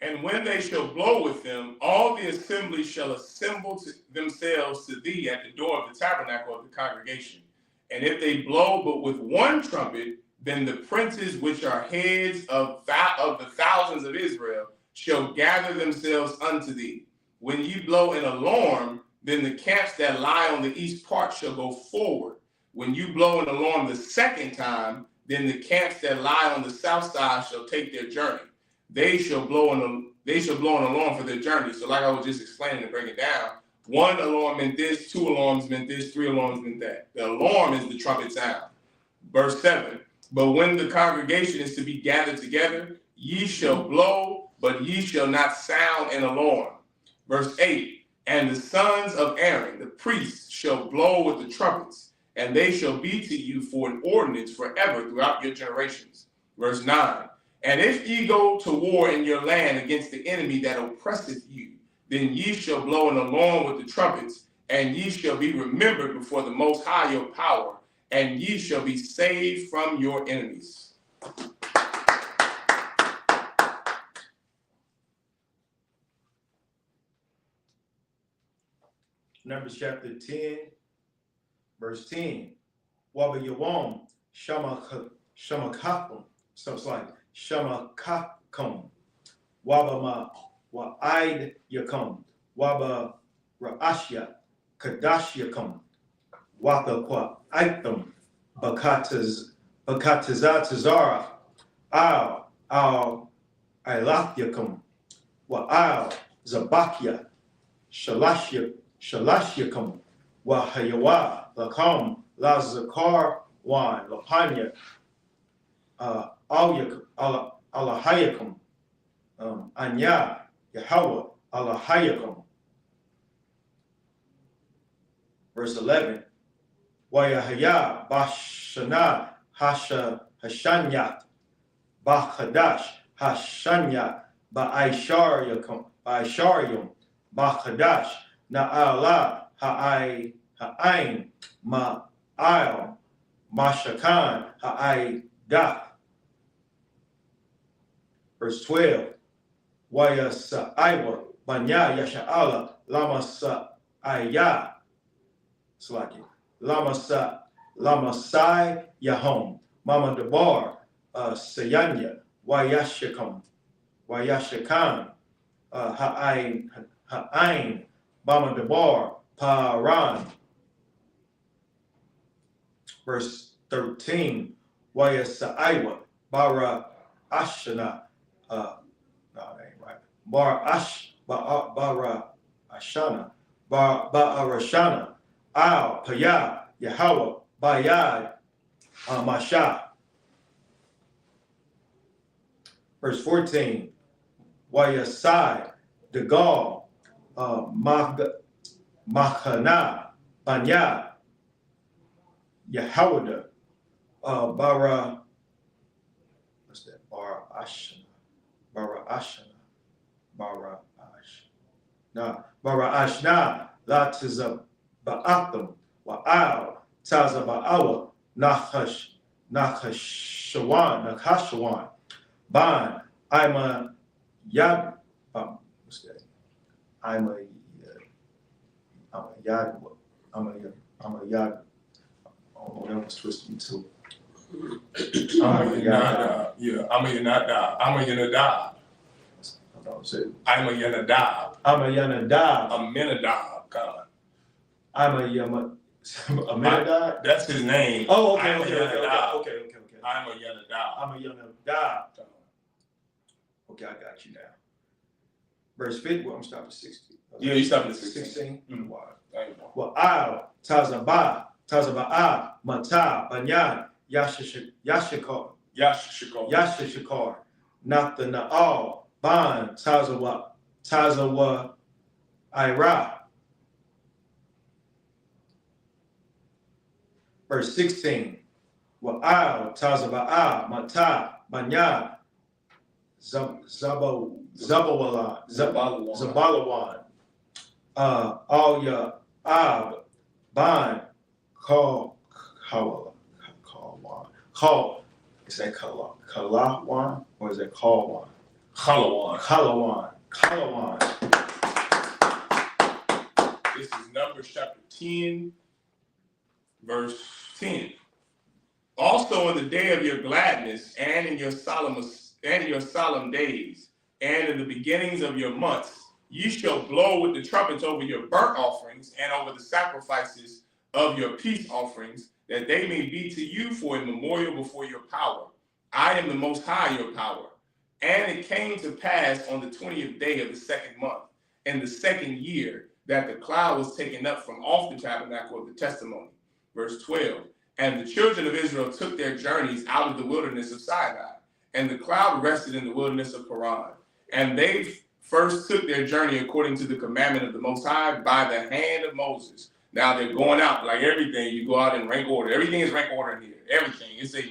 And when they shall blow with them, all the assembly shall assemble themselves to thee at the door of the tabernacle of the congregation. And if they blow but with one trumpet, then the princes which are heads of the thousands of Israel shall gather themselves unto thee. When ye blow an alarm, then the camps that lie on the east part shall go forward. When you blow an alarm the second time, then the camps that lie on the south side shall take their journey. They shall blow an alarm for their journey. So like I was just explaining to break it down, one alarm meant this, two alarms meant this, three alarms meant that. The alarm is the trumpet sound. Verse 7, but when the congregation is to be gathered together, ye shall blow, but ye shall not sound an alarm. Verse 8, and the sons of Aaron, the priests, shall blow with the trumpets, and they shall be to you for an ordinance forever throughout your generations. Verse 9, and if ye go to war in your land against the enemy that oppresseth you, then ye shall blow an alarm with the trumpets, and ye shall be remembered before the Most High your power, and ye shall be saved from your enemies. Numbers chapter 10, verse 10. Waba Yawam, Shamakakum. So it's like Shamakakum. Waba Ma, Wa'id Yakum. Waba Ra'ashya, Kadash Yakum. Wata Kwa Aitam, Bakatazara, Al Ilath Yakum. Wa'al Zabakia, Shalashyakum, Wahayawa, Lakam, Lazakar, Wan, Lapanya, Alahayakum, Anya, Yahweh, Alahayakum. Verse 11, Wayahaya, Bashana, Hashanyat, Bachadash, Hashanyat, Ba'aisharium, Bachadash, Na'ala, Ha'ain, Ma'al, Mashakan, Ha'aidah. Verse 12. Wayasaiwa banya yasha'ala lamasaiya. Slaki. Lamasai yahom. Mama debar sayanya wayashikam. Wayashikan. Ha'ain. Mama debar paran. Verse 13. Wayasaiwa bara ashana. No, that ain't right. Bara ashana. Ba'arashana. Al paya Yahweh bayad masha. Verse 14. Wayasai degal machana banya Yahweh bara. What's that? Bara ashna la tizab ba'atham wa'al tazaba'awa nakashawan ban ima yad what's that? ima yad oh, that was twisted me too. I'm a Yanadab. Amenadab, God. Amenadab? That's his name. Oh, okay. I'm a Yanadab. I'm a Yanadab. Okay, I got you now. Verse 50, well, I'm stopping at 60. Yeah, you stopped at 16. Mm-hmm. Well, Al, Tazaba'a, Mata, Banyan, Yashikar, Nathana'al, Ban, Tazawa, Ira. Verse 16. Well, Al, Tazaba'a, Mata, Banyan, Zabalawan. All your ban call is that Kalawan or is that Kalwan? Kalawan. This is Numbers chapter 10, verse 10. Also in the day of your gladness and in your solemn days and in the beginnings of your months, you shall blow with the trumpets over your burnt offerings and over the sacrifices of your peace offerings, that they may be to you for a memorial before your power. I am the Most High, your power. And it came to pass on the 20th day of the second month, in the second year, that the cloud was taken up from off the tabernacle of the testimony. Verse 12. And the children of Israel took their journeys out of the wilderness of Sinai, and the cloud rested in the wilderness of Paran. And they first took their journey according to the commandment of the Most High by the hand of Moses. Now they're going out like everything. You go out in rank order. Everything is rank order in here. Everything. It's a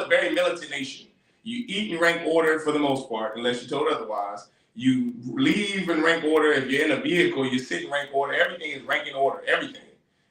very militant nation. You eat in rank order for the most part, unless you're told otherwise. You leave in rank order. If you're in a vehicle, you sit in rank order. Everything is rank in order. Everything.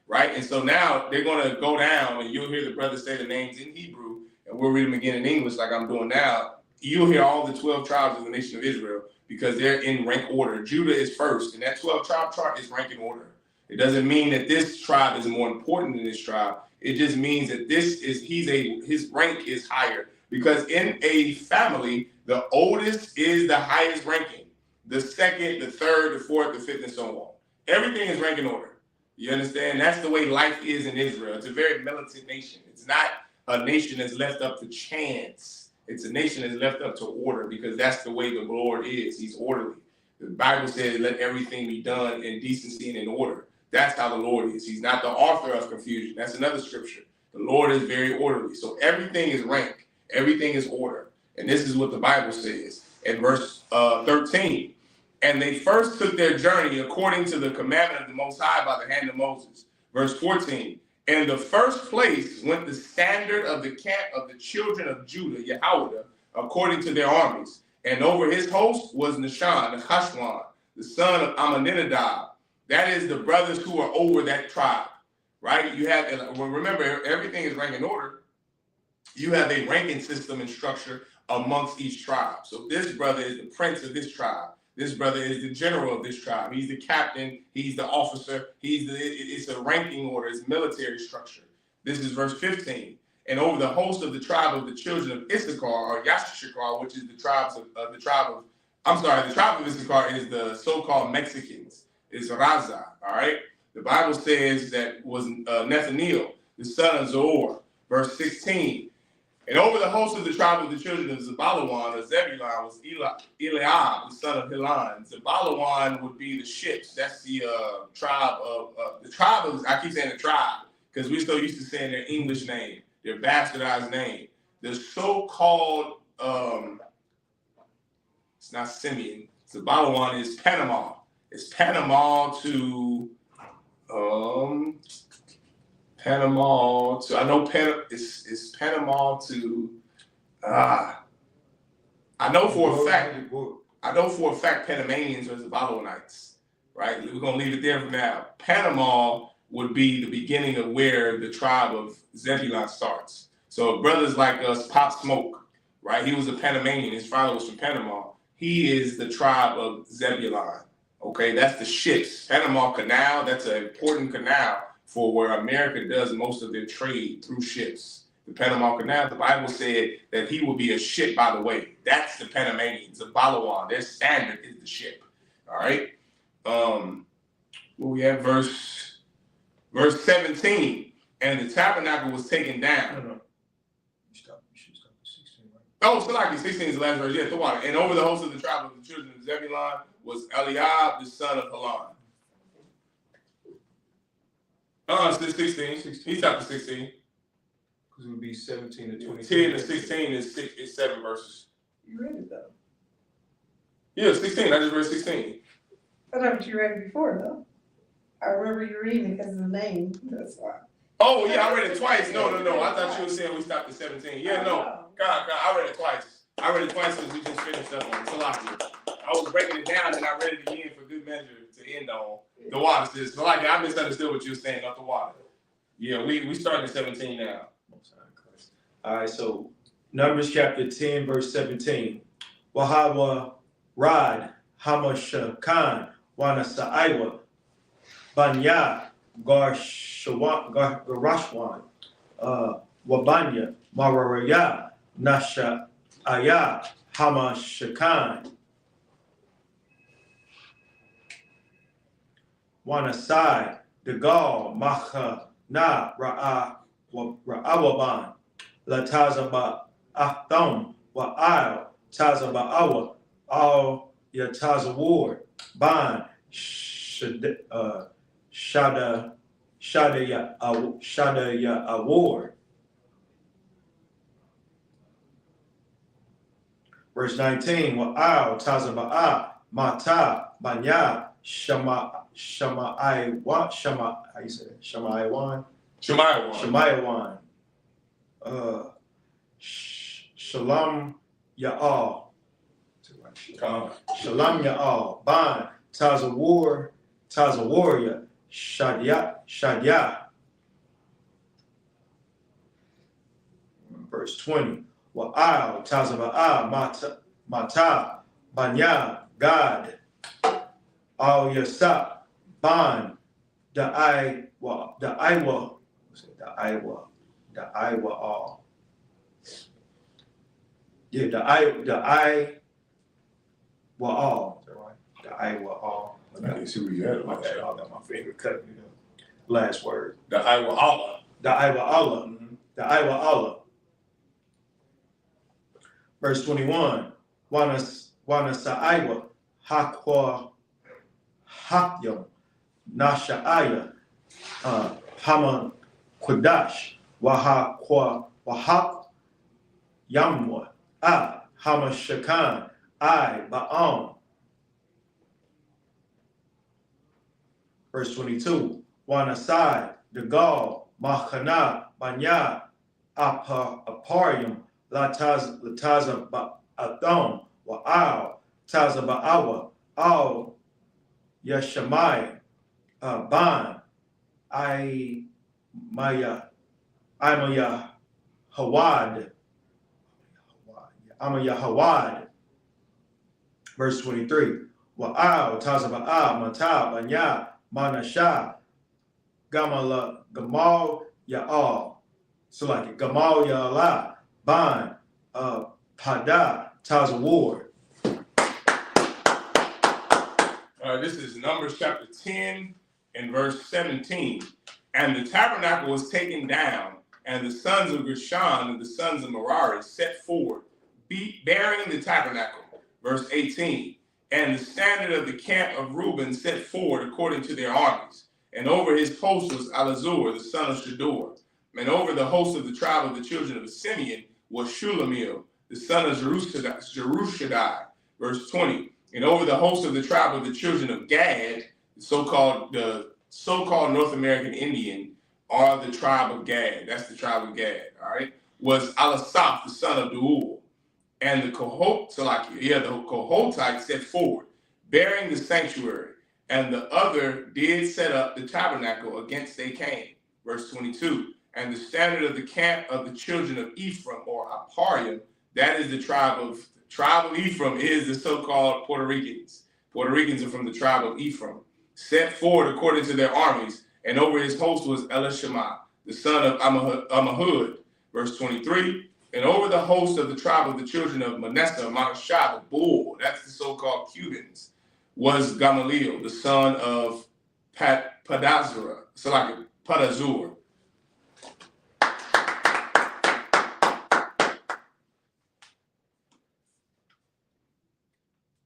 Right? And so now they're going to go down, and you'll hear the brothers say the names in Hebrew, and we'll read them again in English like I'm doing now. You'll hear all the 12 tribes of the nation of Israel because they're in rank order. Judah is first, and that 12 tribe chart is rank in order. It doesn't mean that this tribe is more important than this tribe. It just means that his rank is higher, because in a family, the oldest is the highest ranking. The second, the third, the fourth, the fifth, and so on. Everything is rank in order. You understand? That's the way life is in Israel. It's a very militant nation. It's not a nation that's left up to chance. It's a nation that's left up to order, because that's the way the Lord is. He's orderly. The Bible says, let everything be done in decency and in order. That's how the Lord is. He's not the author of confusion. That's another scripture. The Lord is very orderly. So everything is rank. Everything is order. And this is what the Bible says in verse 13. And they first took their journey according to the commandment of the Most High by the hand of Moses. Verse 14. In the first place went the standard of the camp of the children of Judah, Yahanna, according to their armies. And over his host was Nishan, the Hashwan, the son of Amminadab. That is the brothers who are over that tribe, right? You have, remember, everything is rank in order. You have a ranking system and structure amongst each tribe. So this brother is the prince of this tribe. This brother is the general of this tribe. He's the captain. He's the officer. It's a ranking order. It's military structure. This is verse 15. And over the host of the tribe of the children of Issachar, or Yashishakar, which is the tribe of Issachar is the so-called Mexicans. It's Raza, all right? The Bible says that was Nathaniel, the son of Zoar, verse 16. And over the host of the tribe of the children of Zebalawan, or Zebulun, was Eliab, the son of Helon. Zebalawan would be the ships. That's the tribe of, I keep saying the tribe, because we're so used to saying their English name, their bastardized name. The so-called, it's not Simeon, Zebalawan is Panama. It's Panama to, it's Panama to, I know for a fact Panamanians are Zabalonites, right? We're going to leave it there for now. Panama would be the beginning of where the tribe of Zebulun starts. So brothers like us, Pop Smoke, right? He was a Panamanian. His father was from Panama. He is the tribe of Zebulun. Okay, that's the ships. Panama Canal, that's an important canal for where America does most of their trade through ships. The Panama Canal, the Bible said that he will be a ship by the way. That's the Panamanians, the Balawan. Their standard is the ship. All right. We have verse 17. And the tabernacle was taken down. No. You should stop at 16, right? Oh, so like 16 is the last verse. Yeah, the water. And over the host of the tribe of the children of Zebulun was Eliab, the son of Helon. It's 16. He stopped at 16. Because it would be 17 to 20. 10 to 16 is 7 verses. You read it though. Yeah, 16. I just read 16. I thought what you read it before though. I remember you reading it because of the name. That's why. Oh yeah, I read it twice. No. I thought you were saying we stopped at 17. Yeah, no. God, I read it twice. I read it twice because we just finished up on Salaki. I was breaking it down and I read it again for good measure to end on. The water says, Salaki, I misunderstood what you were saying, not the water. Yeah, we starting at 17 now. All right, so Numbers chapter 10, verse 17. Wahawa Rad, Hamashakan, Wanasaiwa, Banya, Garashwan, Wabanya, Mararaya, Nasha Aya, Hamashakan, Wanasai, Degal, Macha, Na, Ra'awaban, Latazaba Atham, Wa'al, Tazaba'awa, Al Yatazawar, Ban, Shadaya Award. Verse 19, Wa'al, Tazaba'a, Mata, Banya, Shamaiwan, how you say it? Shamaiwan. Shalom Ya'al. Shalom Ya'al. Ban, Tazawarya, Shadia. Verse 20. Wa'al, Tazaba'a, Mata, Banya, God. Al Yasap, Ban, the Iowa, all. Yeah, the all. The Iowa all. I didn't see where you had it. I got my finger cut. Last word. The Iowa Allah. The Iowa Allah. Mm-hmm. The Iowa Allah. Verse 21. Wanasaiwa Hakwa Hakyam Nasha'aya Haman Kodash Wahak Yamwa Hamashakan Ba'am. Verse 22. Wanasai Degal Machana Banya Aparium Lataza Ba'atham Wa'al Taza Ba'awa Al Yashamai Ban Imaya Hawad Yahawad. Verse 23. Wa'al, Tazaba'a, Mata, Banya, Manasha, Gamal, Ya'al. So like Gamal, Ya'ala, Ban, Pada, Tazawar. This is Numbers chapter 10 and verse 17. And the tabernacle was taken down, and the sons of Gershon and the sons of Merari set forward, bearing the tabernacle. Verse 18. And the standard of the camp of Reuben set forward according to their armies. And over his host was Elazur, the son of Shador. And over the host of the tribe of the children of Simeon was Shulamil, the son of Jerushadai. Verse 20. And over the host of the tribe of the children of Gad, the so-called North American Indian, or the tribe of Gad. That's the tribe of Gad, all right? Was Elisaph, the son of Deuel. And the Kohathites set forward, bearing the sanctuary. And the other did set up the tabernacle against they came. Verse 22. And the standard of the camp of the children of Ephraim, or Aparium, that is the tribe of Ephraim, is the so-called Puerto Ricans. Puerto Ricans are from the tribe of Ephraim. Set forward according to their armies, and over his host was Elishama, the son of Ammihud. Verse 23. And over the host of the tribe of the children of Manasseh, Manashah, the bull, that's the so-called Cubans, was Gamaliel, the son of Padazur.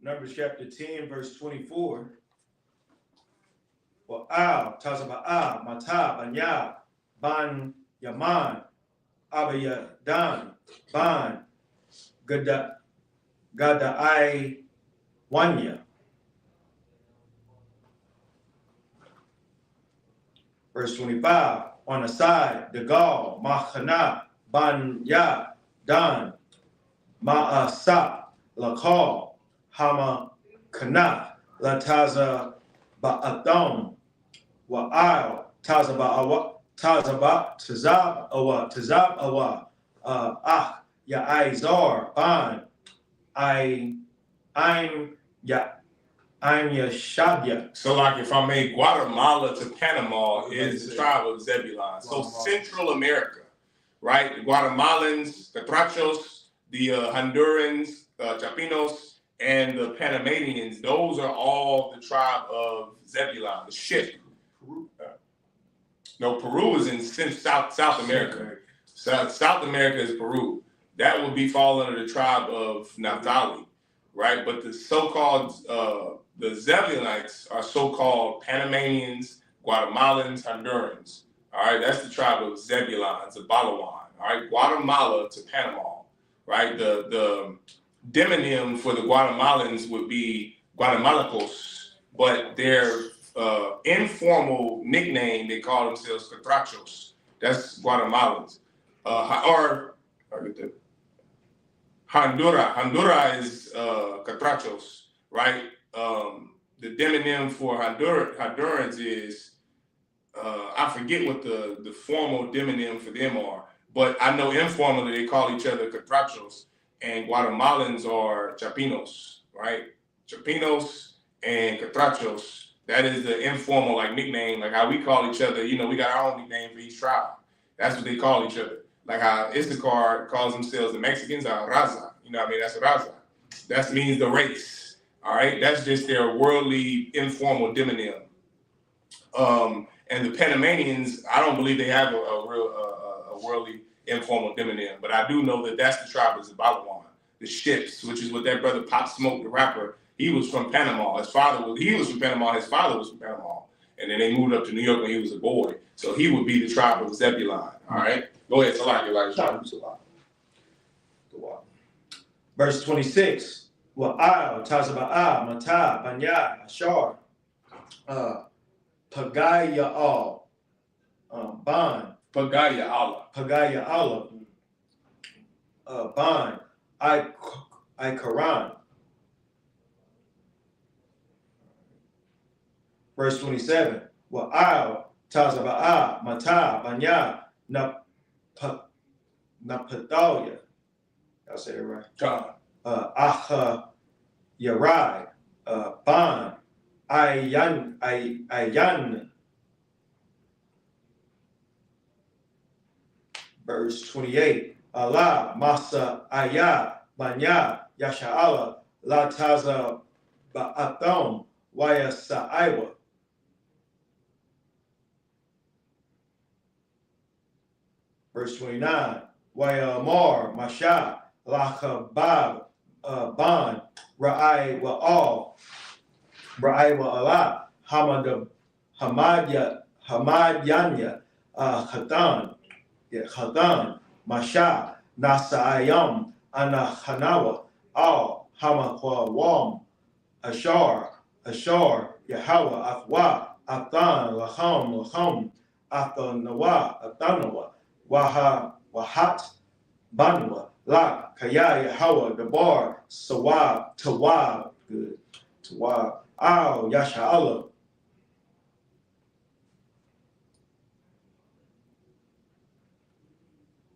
Numbers chapter 10, verse 24. Wa'al, Tazaba'a, Mata, Banya, Ban, Yaman, Abayadan, Ban, Gadai, Wanya. Verse 25. On the side, Degal, Machana, Banya, Dan, Ma'asap, Lakal, Hama, Kana, Lataza, Ba'athon, Wa'al, Tazab Awa, Ya'izar, Ban, I'm Yashabya. So like if I made Guatemala to Panama is the tribe of Zebulon. So Central America, right? The Guatemalans, the Trachos, the Hondurans, Chapinos, and the Panamanians, those are all the tribe of Zebulon, the ship. No, Peru is in South America. South America is Peru. That would be fall under the tribe of Naphtali, right? But the so-called, the Zebulonites are so-called Panamanians, Guatemalans, Hondurans. All right, that's the tribe of Zebulon, the Balawan. All right, Guatemala to Panama, right? The demonym for the Guatemalans would be Guatemalacos, but their informal nickname, they call themselves Catrachos. That's Guatemalans. Honduras is Catrachos, right? The demonym for Hondurans is, I forget what the formal demonym for them are, but I know informally they call each other Catrachos, and Guatemalans are Chapinos, right? Chapinos and Catrachos. That is the informal like nickname, like how we call each other. You know, we got our own nickname for each tribe. That's what they call each other. Like how Issachar calls themselves the Mexicans are Raza. You know what I mean? That's Raza. That means the race. All right. That's just their worldly informal demonym. And the Panamanians, I don't believe they have a worldly informal demonym, but I do know that that's the tribe of Zabalawan, the ships, which is what that brother Pop Smoke, the rapper, he was from Panama. He was from Panama. His father was from Panama. And then they moved up to New York when he was a boy. So he would be the tribe of Zebulon. All right. Go ahead, Salaki. Verse 26. Wa'al, Tazaba'a, Mata, Banya, Ashar, Pagaya'al, Ban, Pagaya'ala, Ban, I-Karan. Verse 27. Wa'al, Tazaba'a, Mata, Banya, Napatalia, Y'all say it right. John. Yarai, Ban, Ayan. Verse 28. Allah, Masa, Ayah, Banya, Yasha'ala, La Taza, Ba'atham, Waya Sa'iwa. Verse 29. Waya Amar, Masha, La Khabab, Ban, Ra'ai Wa'al, Ra'ai Wa'ala, Hamadyanya, Khatan, Khatan, Masha, Nasa'ayam, Ana Hanawa, Al, Hamakwawam, Ashar, Yahweh, Afwa, Athan, Laham, Athanawa, Wahat, Banwa, La, Kaya, Yahweh, Dabar, Sawab, Tawab, good, Tawab, Al, Yasha'Allah.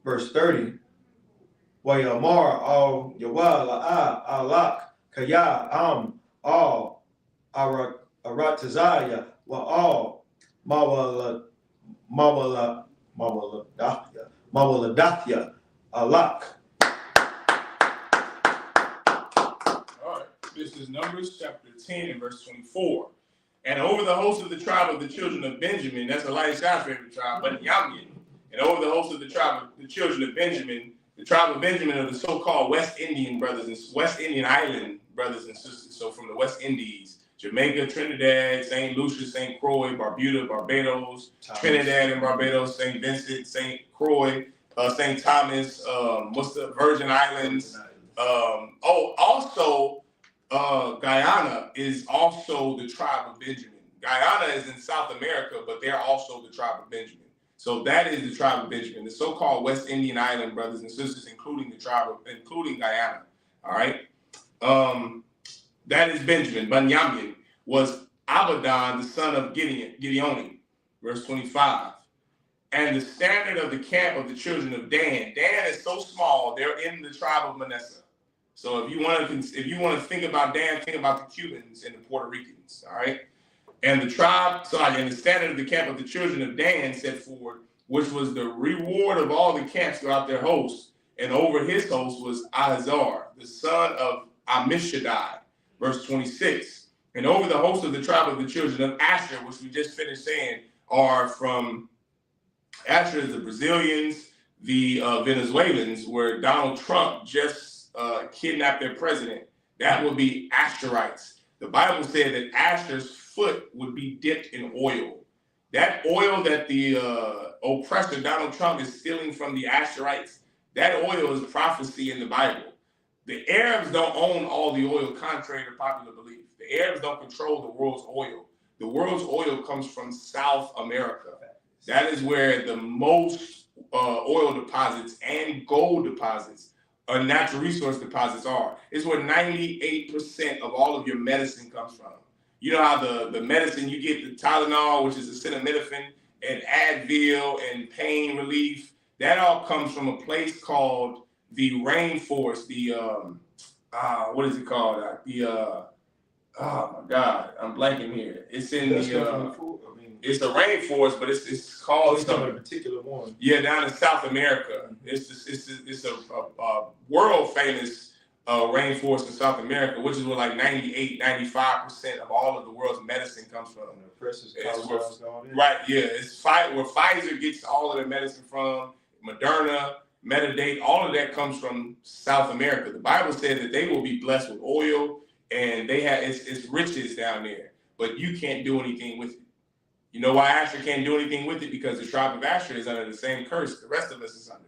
Verse 30. Wayamar al Yawa la'a alak kaya al aratazaya wa al mawaladathya alak. All right, this is Numbers chapter 10 and verse 24. And over the host of the tribe of the children of Benjamin, that's Elijah's favorite tribe, but Yamin. And over the host of the tribe of the children of Benjamin, the tribe of Benjamin are the so-called West Indian Island brothers and sisters. So from the West Indies, Jamaica, Trinidad, St. Lucia, St. Croix, Barbuda, Barbados, Trinidad and Barbados, St. Vincent, St. Croix, St. Thomas, Virgin Islands. Also, Guyana is also the tribe of Benjamin. Guyana is in South America, but they're also the tribe of Benjamin. So that is the tribe of Benjamin, the so-called West Indian Island brothers and sisters, including Guyana. All right, that is Benjamin. Benjamin was Abaddon, the son of Gideon. Verse 25. And the standard of the camp of the children of Dan. Dan is so small; they're in the tribe of Manasseh. So if you want to think about Dan, think about the Cubans and the Puerto Ricans. All right. And the standard of the camp of the children of Dan set forward, which was the reward of all the camps throughout their hosts. And over his host was Ahazar, the son of Ammishaddai, verse 26. And over the host of the tribe of the children of Asher, which we just finished saying, are from Asher is the Brazilians, the Venezuelans, where Donald Trump just kidnapped their president. That would be Asherites. The Bible said that Asher's foot would be dipped in oil. That oil that the oppressor Donald Trump is stealing from the Asherites, that oil is prophecy in the Bible. The Arabs don't own all the oil, contrary to popular belief. The Arabs don't control the world's oil. The world's oil comes from South America. That is where the most oil deposits and gold deposits or natural resource deposits are. It's where 98% of all of your medicine comes from. You know how the medicine you get, the Tylenol, which is acetaminophen, and Advil and pain relief, that all comes from a place called the rainforest. What is it called? Oh my God, I'm blanking here. It's in it's a rainforest, but it's called something. A particular one. Yeah, down in South America. It's a world famous rainforest in South America, which is where like 95% of all of the world's medicine comes from. Right, yeah. It's where Pfizer gets all of their medicine from, Moderna, Metadate, all of that comes from South America. The Bible said that they will be blessed with oil, and they have it's riches down there, but you can't do anything with it. You know why Asher can't do anything with it? Because the tribe of Asher is under the same curse the rest of us is under.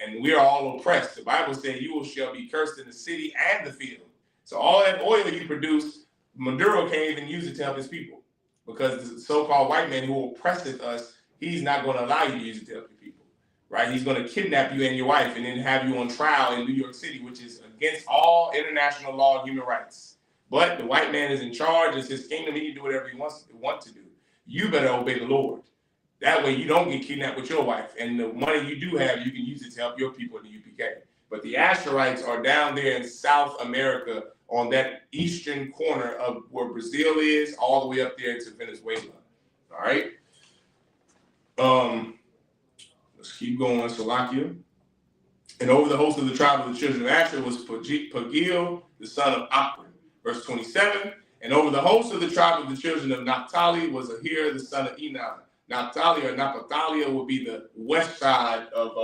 And we are all oppressed. The Bible said you shall be cursed in the city and the field. So all that oil you produce, Maduro can't even use it to help his people. Because the so-called white man who oppresseth us, he's not going to allow you to use it to help your people. Right? He's going to kidnap you and your wife and then have you on trial in New York City, which is against all international law and human rights. But the white man is in charge. It's his kingdom. He can do whatever he wants to do. You better obey the Lord. That way you don't get kidnapped with your wife. And the money you do have, you can use it to help your people in the UPK. But the Asherites are down there in South America on that eastern corner of where Brazil is, all the way up there to Venezuela. All right. Let's keep going. Salakia. And over the host of the tribe of the children of Asher was Pagiel, the son of Akron. Verse 27. And over the host of the tribe of the children of Naphtali was Ahir, the son of Enan. Naphtali or Naphthalia would be the west side of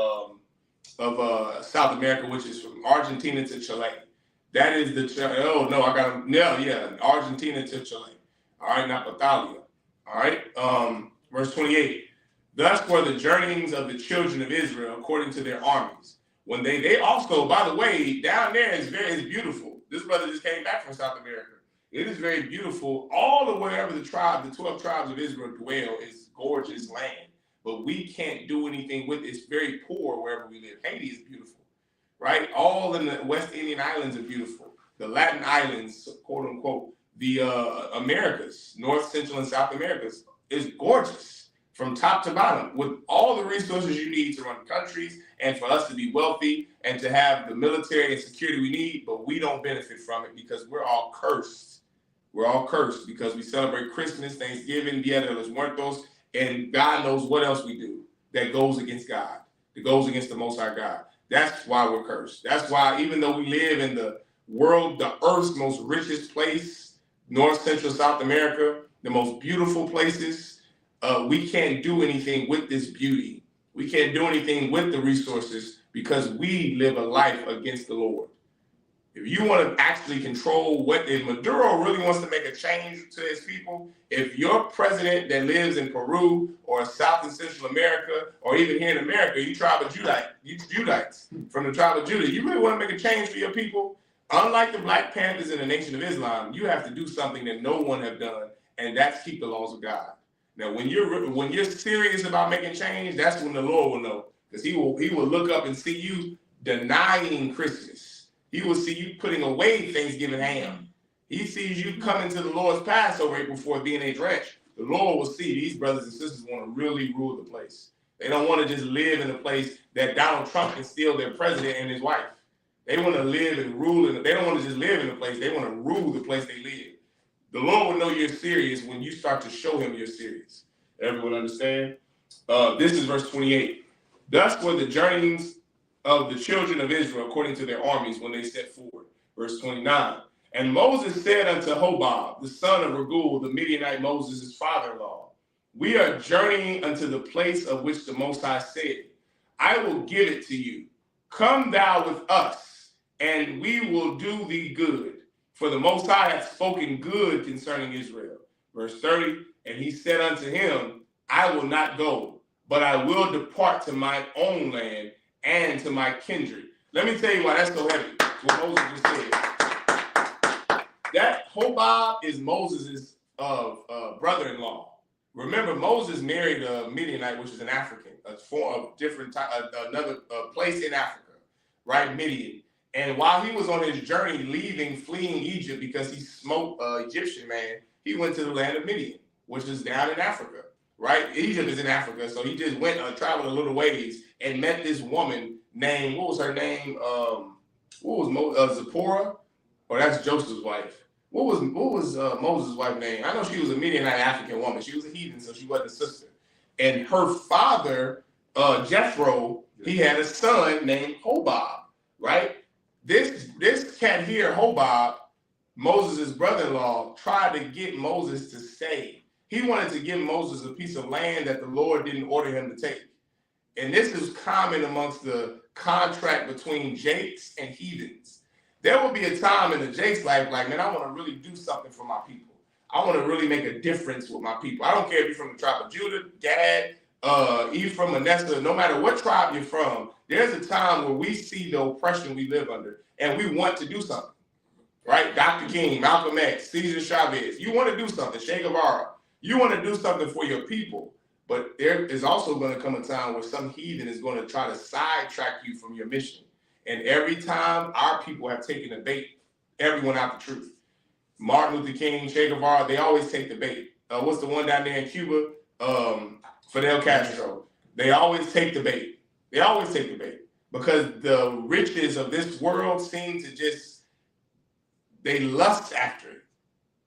South America, which is from Argentina to Chile. That is Argentina to Chile. All right, Naphthalia. All right, verse 28. Thus were the journeyings of the children of Israel according to their armies. When they also, by the way, down there is beautiful. This brother just came back from South America. It is very beautiful. All the wherever the 12 tribes of Israel dwell is gorgeous land. But we can't do anything with it. It's very poor wherever we live. Haiti is beautiful, right? All in the West Indian Islands are beautiful. The Latin Islands, quote unquote, the Americas, North, Central, and South Americas is gorgeous from top to bottom with all the resources you need to run countries and for us to be wealthy and to have the military and security we need, but we don't benefit from it because we're all cursed. We're all cursed because we celebrate Christmas, Thanksgiving, Dia de los Muertos, and God knows what else we do that goes against God, that goes against the Most High God. That's why we're cursed. That's why even though we live in the world, the earth's most richest place, North, Central, South America, the most beautiful places, we can't do anything with this beauty. We can't do anything with the resources because we live a life against the Lord. If you want to actually control if Maduro really wants to make a change to his people, if your president that lives in Peru or South and Central America, or even here in America, you Judites from the tribe of Judah, you really want to make a change for your people, unlike the Black Panthers in the Nation of Islam, you have to do something that no one have done, and that's keep the laws of God. Now, when you're serious about making change, that's when the Lord will know, because he will look up and see you denying Christmas. He will see you putting away Thanksgiving ham. He sees you coming to the Lord's Passover before being a drench. The Lord will see these brothers and sisters want to really rule the place. They don't want to just live in a place that Donald Trump can steal their president and his wife. They want to live and rule. They don't want to just live in a place. They want to rule the place they live. The Lord will know you're serious when you start to show him you're serious. Everyone understand? This is verse 28. Thus were the journeyings of the children of Israel according to their armies when they set forward. Verse 29. And Moses said unto Hobab, the son of Regul, the Midianite Moses' father-in-law, we are journeying unto the place of which the Most High said, I will give it to you. Come thou with us, and we will do thee good. For the Most High hath spoken good concerning Israel. Verse 30. And he said unto him, I will not go, but I will depart to mine own land and to my kindred. Let me tell you why that's so heavy. What Moses just said. That Hobab is Moses' brother-in-law. Remember, Moses married a Midianite, which is an African, a form of different another place in Africa, right? Midian. And while he was on his journey, fleeing Egypt because he smoked an Egyptian man, he went to the land of Midian, which is down in Africa, right? Egypt is in Africa, so he just went traveled a little ways and met this woman named, what was her name? Zipporah? Or that's Joseph's wife. What was Moses' wife's name? I know she was a Midianite African woman. She was a heathen, so she wasn't a sister. And her father, Jethro, he had a son named Hobab, right? This cat here, Hobab, Moses' brother-in-law, tried to get Moses to stay. He wanted to give Moses a piece of land that the Lord didn't order him to take. And this is common amongst the contract between Jakes and heathens. There will be a time in the Jake's life, like, man, I want to really do something for my people. I want to really make a difference with my people. I don't care if you're from the tribe of Judah, Gad, Ephraim, Manasseh, no matter what tribe you're from, there's a time where we see the oppression we live under, and we want to do something, right? Dr. King, Malcolm X, Cesar Chavez, you want to do something, Che Guevara, you want to do something for your people. But there is also going to come a time where some heathen is going to try to sidetrack you from your mission. And every time our people have taken the bait, everyone out the truth. Martin Luther King, Che Guevara, they always take the bait. What's the one down there in Cuba? Fidel Castro. They always take the bait. They always take the bait. because the riches of this world seem to just, they lust after it.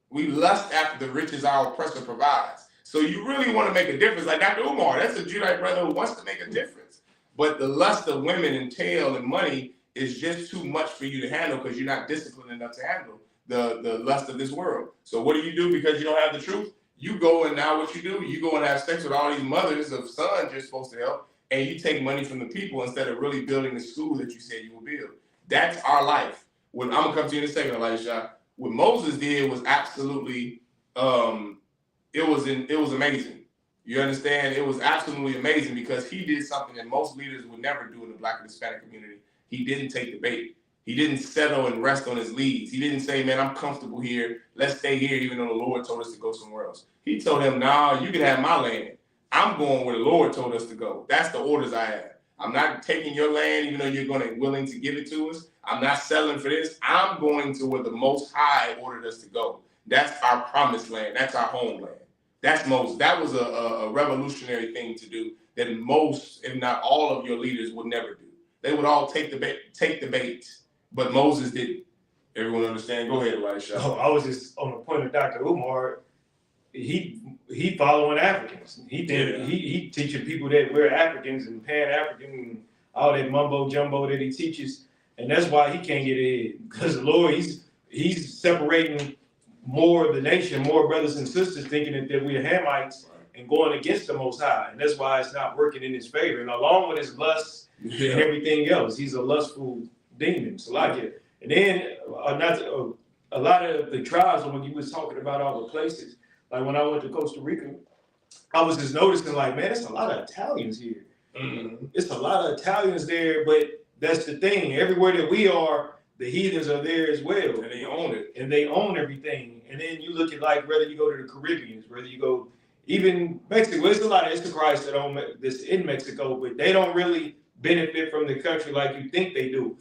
We lust after the riches our oppressor provides. So you really want to make a difference. Like Dr. Umar, that's a Judite brother who wants to make a difference. But the lust of women and tail and money is just too much for you to handle because you're not disciplined enough to handle the lust of this world. So what do because you don't have the truth? You go and now what you do, you go and have sex with all these mothers of sons you're supposed to help, and you take money from the people instead of really building the school that you said you will build. That's our life. When I'm gonna come to you in a second, Elijah. What Moses did was absolutely, it was amazing. You understand? It was absolutely amazing because he did something that most leaders would never do in the Black and Hispanic community. He didn't take the bait. He didn't settle and rest on his leads. He didn't say, man, I'm comfortable here. Let's stay here, even though the Lord told us to go somewhere else. He told him, nah, you can have my land. I'm going where the Lord told us to go. That's the orders I have. I'm not taking your land, even though you're willing to give it to us. I'm not selling for this. I'm going to where the Most High ordered us to go. That's our promised land. That's our homeland. That's Moses. That was a revolutionary thing to do that most, if not all of your leaders would never do. They would all take the bait, but Moses didn't. Everyone understand? Go ahead, Elisha. Oh, I was just on the point of Dr. Umar. He following Africans. He teaching people that we're Africans and Pan-African and all that mumbo jumbo that he teaches, and that's why he can't get ahead. Because the Lord, he's separating more of the nation, more brothers and sisters, thinking that we're Hamites and going against the Most High, and that's why it's not working in his favor. And along with his lust and everything else, he's a lustful demon. So like it, and then a lot of the tribes, when you was talking about all the places. Like when I went to Costa Rica, I was just noticing like, man, it's a lot of Italians here. Mm-hmm. It's a lot of Italians there, but that's the thing. Everywhere that we are, the heathens are there as well. And they own it. And they own everything. And then you look at like, whether you go to the Caribbeans, whether you go, even Mexico, there's a lot of Israelites that's in Mexico, but they don't really benefit from the country like you think they do.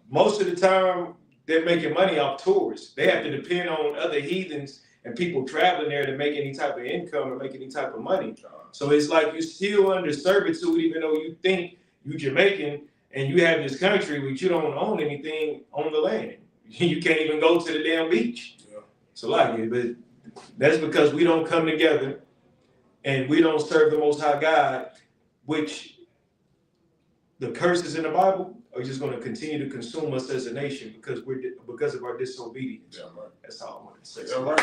Most of the time, they're making money off tourists. They have to depend on other heathens and people traveling there to make any type of income or make any type of money. So it's like you're still under servitude, even though you think you're Jamaican and you have this country, but you don't own anything on the land. You can't even go to the damn beach. Yeah. So like it, but that's because we don't come together and we don't serve the Most High God, which the curses in the Bible are just going to continue to consume us as a nation because of our disobedience. Yeah, right. That's all I want to say. Yeah, right.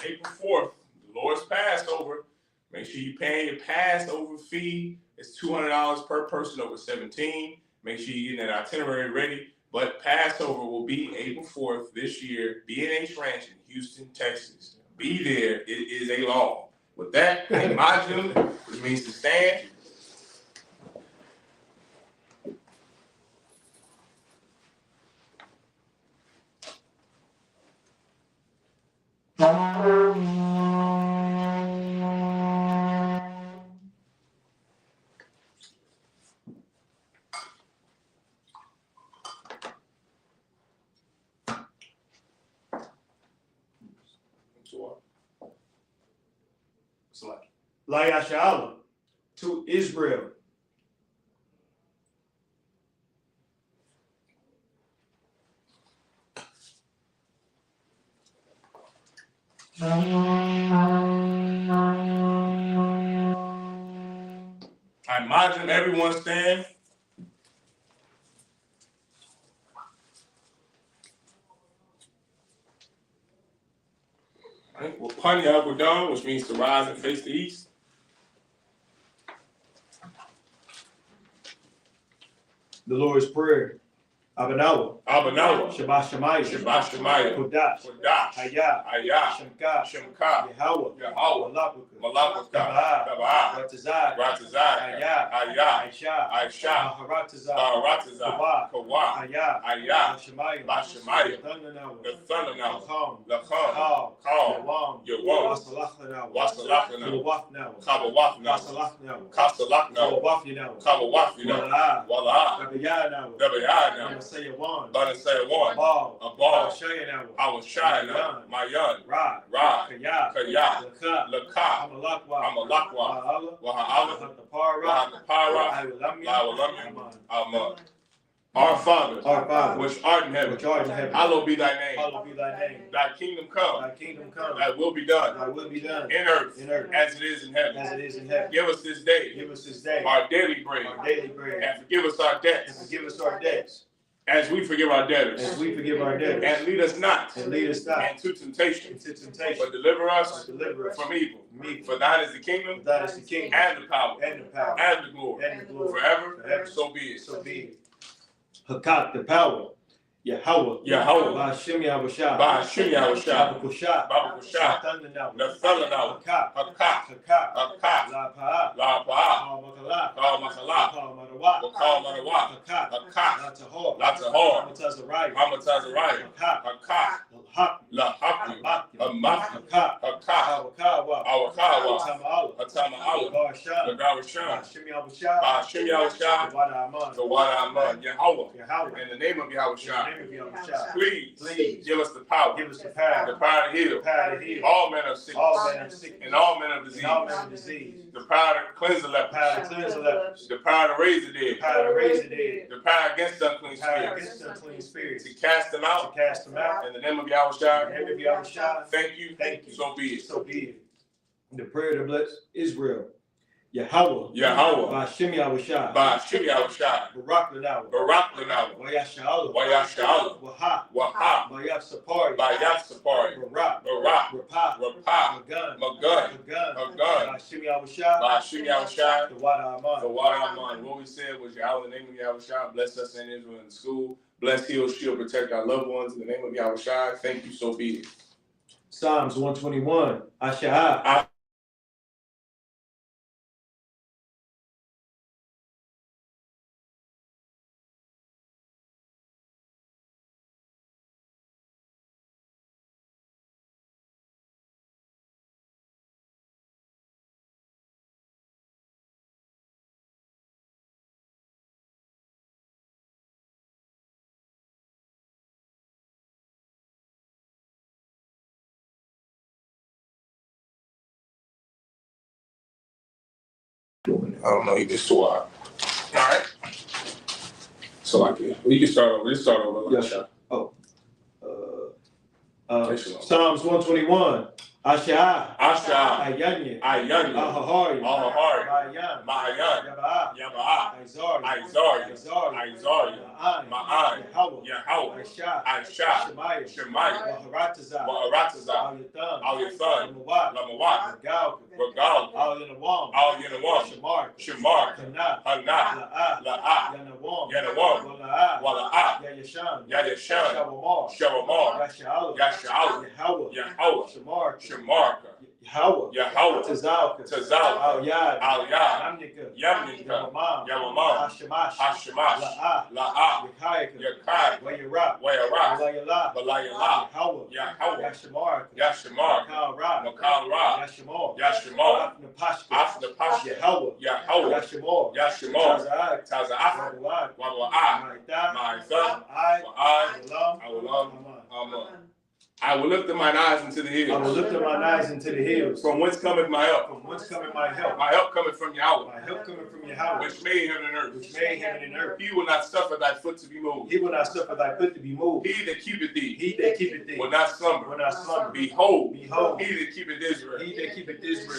April 4th, the Lord's Passover. Make sure you pay your Passover fee. It's $200 per person over 17. Make sure you get that itinerary ready. But Passover will be April 4th this year, B&H Ranch in Houston, Texas. Be there. It is a law. With that, imagine, which means to stand. Layashala to Israel. I imagine everyone stand. All right, well, Panya Abudan, which means to rise and face the east. The Lord's Prayer. Abanawa. Shabbat Shemayah. Kodash. Hayah. Shemka. Yahweh. Malakaka. Tabah. Ratazah. Ayah. Aisha. Maharatazah. Kawah. Ayah. Bashemayah. The Thundernawa. Lacham. Kal. Yawam. Wasalachanawa. Kabawafnawa. Kasalachnawa. Kabawafnawa. Wala. Dabayanawa. Banasayawan. A Abal, Shayana, Mayan, Ra, Kaya, Laka, Amalakwa, Amalakwa, Waha'ala, Wahatapara, Wahalamya, Aman. Our Father, which art in heaven, hallowed be thy name. Thy kingdom come, thy will be done, in earth, as it is in heaven. Give us this day, our daily bread, and forgive us our debts, as we forgive our debtors. And lead us not into temptation, but deliver us from evil. For thine is the kingdom, and the power, and the glory, forever, so be it. Hakak, the power. Yahweh. Ba'ashem Yahushua. Babakusha. Nathanahu. Hakak. La'pa'a. Kal Madawa. Hakak. Latahor. Hamatazariah. Hakak. La'haku. Hakak. Awakawa. Atama'ala. Lagawashan. Ba'ashem Yahushua. The Wada Aman. Yahweh. In the name of Yahushua. Please give us the power. The power to heal. All men of sickness. And all men of disease. The power to cleanse the lepers. The power to raise the dead. The power against unclean spirits. To cast them out. In the name of Yahushua. Thank you. So be it. The prayer to bless Israel. Yahweh. Ba'ashem Yahushua. Barak Lanawa. Wayasha'ala. Waha. Bayaf Sapari. Barak. Rapah. Magun. Ba'ashem Yahushua. The The Wada Aman. What we said was Yahweh, in the name of Yahushua, bless us in Israel in the school. Bless, heal, shield, protect our loved ones in the name of Yahushua. Thank you, so be it. Psalms 121. I.S.U.P.K. I don't know, you just saw it. Alright. So like we can start over. Let's start over. Yes. Psalms 121. Asha. Ayanya. Ahahari. Mahayan. Yaba'a. Izari. Ma'an. Yahweh. Aisha. Shemaiah. Wa'arataza. Al-Yathan. Lamawat. Ragal. Al-Yanawam. Shamar. Hana. La'a. Yanawam. Wala'a. Yayashan. Shawamar. Yasha'al. Yahweh. Shamarka. Yahweh. Tazal. Al-Yad. Yamnika. Yawamam. Hashemash. La'a. Yakai. Wayarab. Balayala. Yahweh. Yashamar. Makal Ra. Yashamar. Afnapashka. Yahweh. Yashamar. Taza'af. Wawa'a. Ma'itha. Wa'ai. Amen. I will lift up mine eyes into the hills. From whence cometh my help? My help cometh from Yahweh. Which made heaven and earth. He will not suffer thy foot to be moved. He that keepeth thee. Will not slumber. Behold. He that keepeth Israel.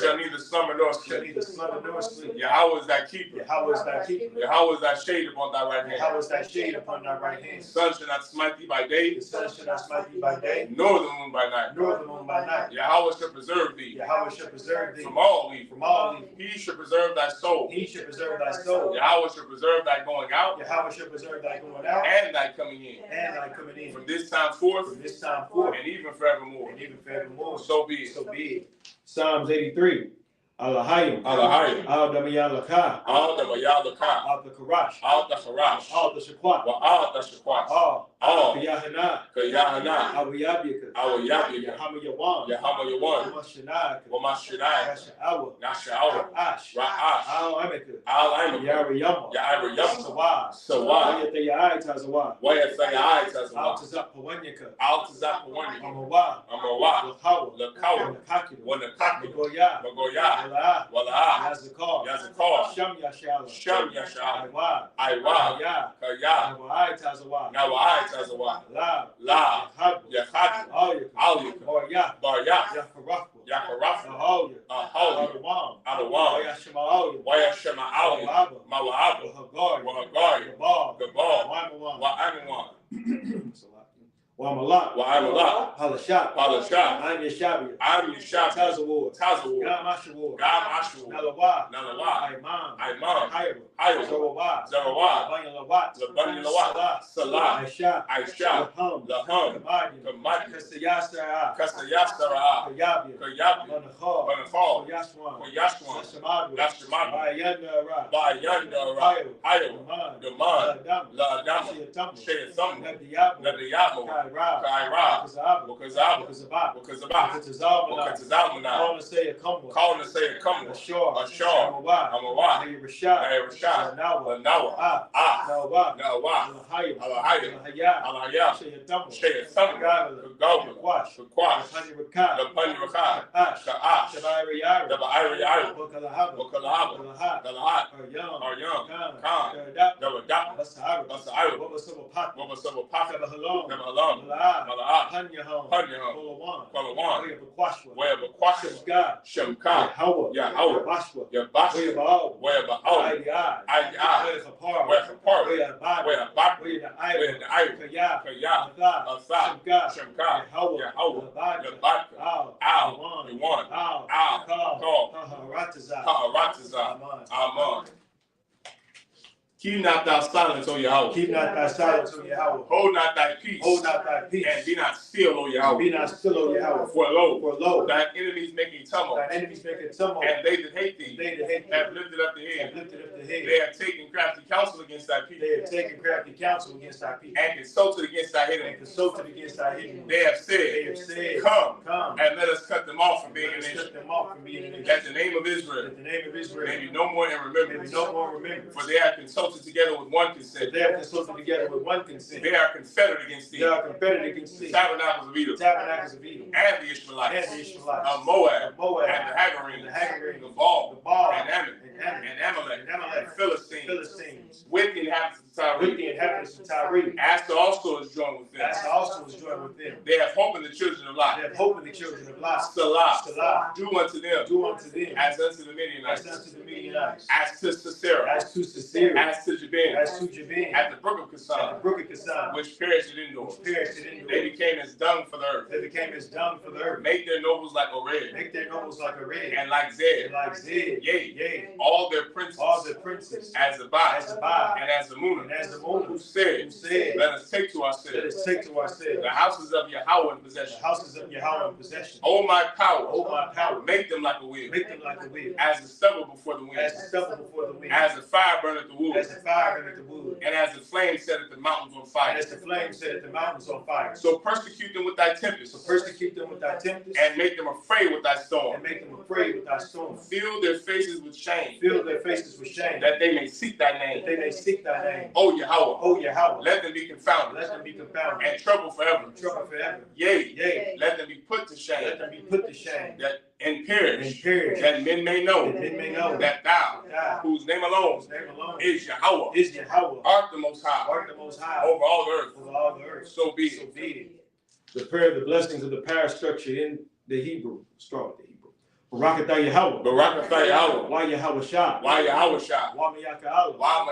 Shall neither slumber nor sleep. Yahweh is thy keeper. Yahweh is thy shade upon thy right hand. The sun shall not smite thee by day. Nor the moon by night. Yahweh shall preserve thee. From all evil. He shall preserve thy soul. Yahweh shall preserve thy going out. And thy coming in. From this time forth. And even forevermore. So be it. Psalms 83. Alahayim. Al Damayalaka. Al the Karash. Al the Shakwat. Al all. Yahanna. Yahanna. I.S.U.P.K. Yahanna. Yahanna. Nasha'a. Ra'ash. Al-Amika. Yara. Sawad. Wayathaya'i. Al-Tazapawanyika. Amawa. Lakawa. Magoya. Yazakar. Sham Yashal. Iwa. Kaya. Nawa'i. La. Yahad. Aliyah. Barya. Yakarafa. Adawam. Wayashama. Mawa'aba. Wahagari. Gabal. Wa'aniwan. Wa'amalat. Halashah. I'm Yeshabi. Tazawar. Gamashawar. Nalawa. Imam. Hayra. Zawawad. Labanilawat. Salah. Aisha. Laham. Kamadi. Kasayasara. Kasayasara. Kayabi. Banachal. Yashwan. Bayandara. Hayo. Daman. La Adama. Shayathamu. Nadiyamu. Kaira. Wakazaba. Calling to say a come. Ashar. Amawa. Rashad. Nawa. Nawa. Alahaya. Shayathamu. Kagawa. Kakwash. Lapani Rakad. Ka'ash. Dabairi. Wakalahaba. Galahat. Aryam. Khan. Dawadak. Basa'ira. Wabasabapaka. Nabahalam. Mala'at. Hanyaham. Kwalawan. Wayabaqashwa. Shemka. Yahawah. Yabashwa. Wayaba'al. IDI. Wayabak. Kaya. Asa. Shemka. Yahawah. Yabaka. Al. Yuwan. Al. Kal. Ha'aratiza. Aman. Keep not thy silence, O Yahweh. Keep not thy silence, O Yahweh. Hold not thy peace. And be not still, O Yahweh. For lo, thine enemies making tumult. And they that hate thee have lifted up the head. They have taken crafty counsel against thy people. And consulted against thy enemies. They have said, Come, and let us cut them off from being a nation. That the name of Israel may be no more in remembrance. For they have consulted together with one consent. They are confederate against thee. The tabernacles of Edom. And the Israelites. Of Moab. And the Hagarenes. The Baal. And Ammon. And Amalek. And Philistines. With the inhabitants of Tyre. Asa also is joined with them. They have hope in the children of Lot. Salah. Do unto them. As unto the Midianites. As to Sisera. As to Jabin. At the brook of Kassan. Which perished at Endor. They became as dung for the earth. Make their nobles like Oreb. And like Zed. Yea. All their princes. As Zabad. And as the Munah. Who said, let us take to ourselves the houses of Yahweh in possession. O my power, make them like a wheel. As the stubble before the wind. As the fire burneth the wood. And as the flame setteth the mountains on fire. So persecute them with thy tempest. And make them afraid with thy storm. Fill their faces with shame. That they may seek thy name. O Yahweh. Let them be confounded. And trouble forever. Yea. Let them be put to shame. That and perish. That men may know. That thou, whose name alone is Yahweh, art the most high. Over all the earth. So be it. The prayer, the blessings of the power structure in the Hebrew. Start with the Hebrew. Barakatah Yahweh. Wa Yahweh Shah. Wa Mayaka Allah.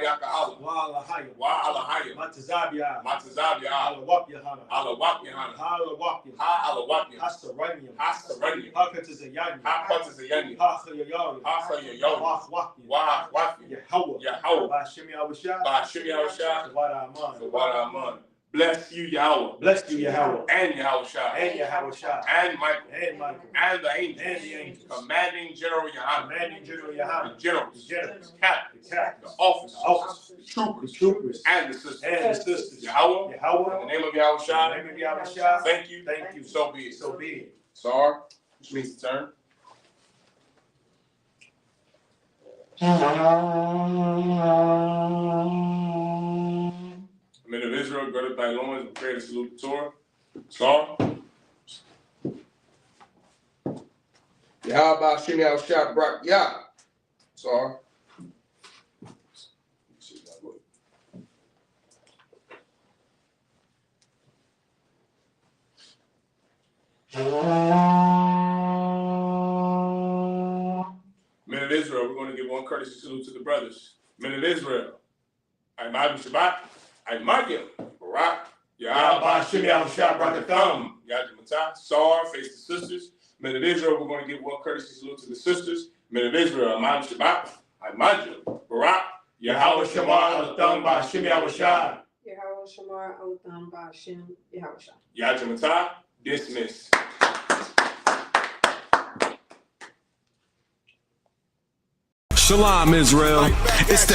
Wa Alahaya. Matazabia. Alawap Yahanna. Alawap Hasaranyam. Hakatazayani. Hachayayawi. Wahwafya. Yahweh. Bashimi Awashah. Sawada Aman. Bless you, Yahweh. Bless you, Yahweh. And Yahushua. And Yahushua. And Michael. And Michael. And the angels. And the angels. Commanding General Yahanna. Commanding General Yahanna. The generals. The generals. The captains. The captains. The officers. The officers. The troopers. The troopers. And the sisters. And the sisters. Yahweh. Yahweh. In the name of Yahushua. In the name of Yahushua. Thank you. Thank you. So be it. So be it. Sar, which means to turn. Men of Israel, gird up thy loins, prepare to salute the Torah. Sar. Yahweh Shem Yahushua Barak Yah. Sar. Men of Israel, we're going to give one courtesy salute to the brothers. Men of Israel, I.S.U.P.K, Shabbat, I.M.A.G, Barak, Yahweh Shem Yahushua Barakatham, Yadimata, Sar, face the sisters. Men of Israel, we're going to give one courtesy salute to the sisters. Men of Israel, I.S.U.P.K, Shabbat, I.M.A.G, Barak, Yahweh Shemar Alatham Ba'Shem Yahushua. Yahweh Shamar Alatham Ba'Shem Yahushua. Yadimata, dismiss. Shalom, Israel. It's that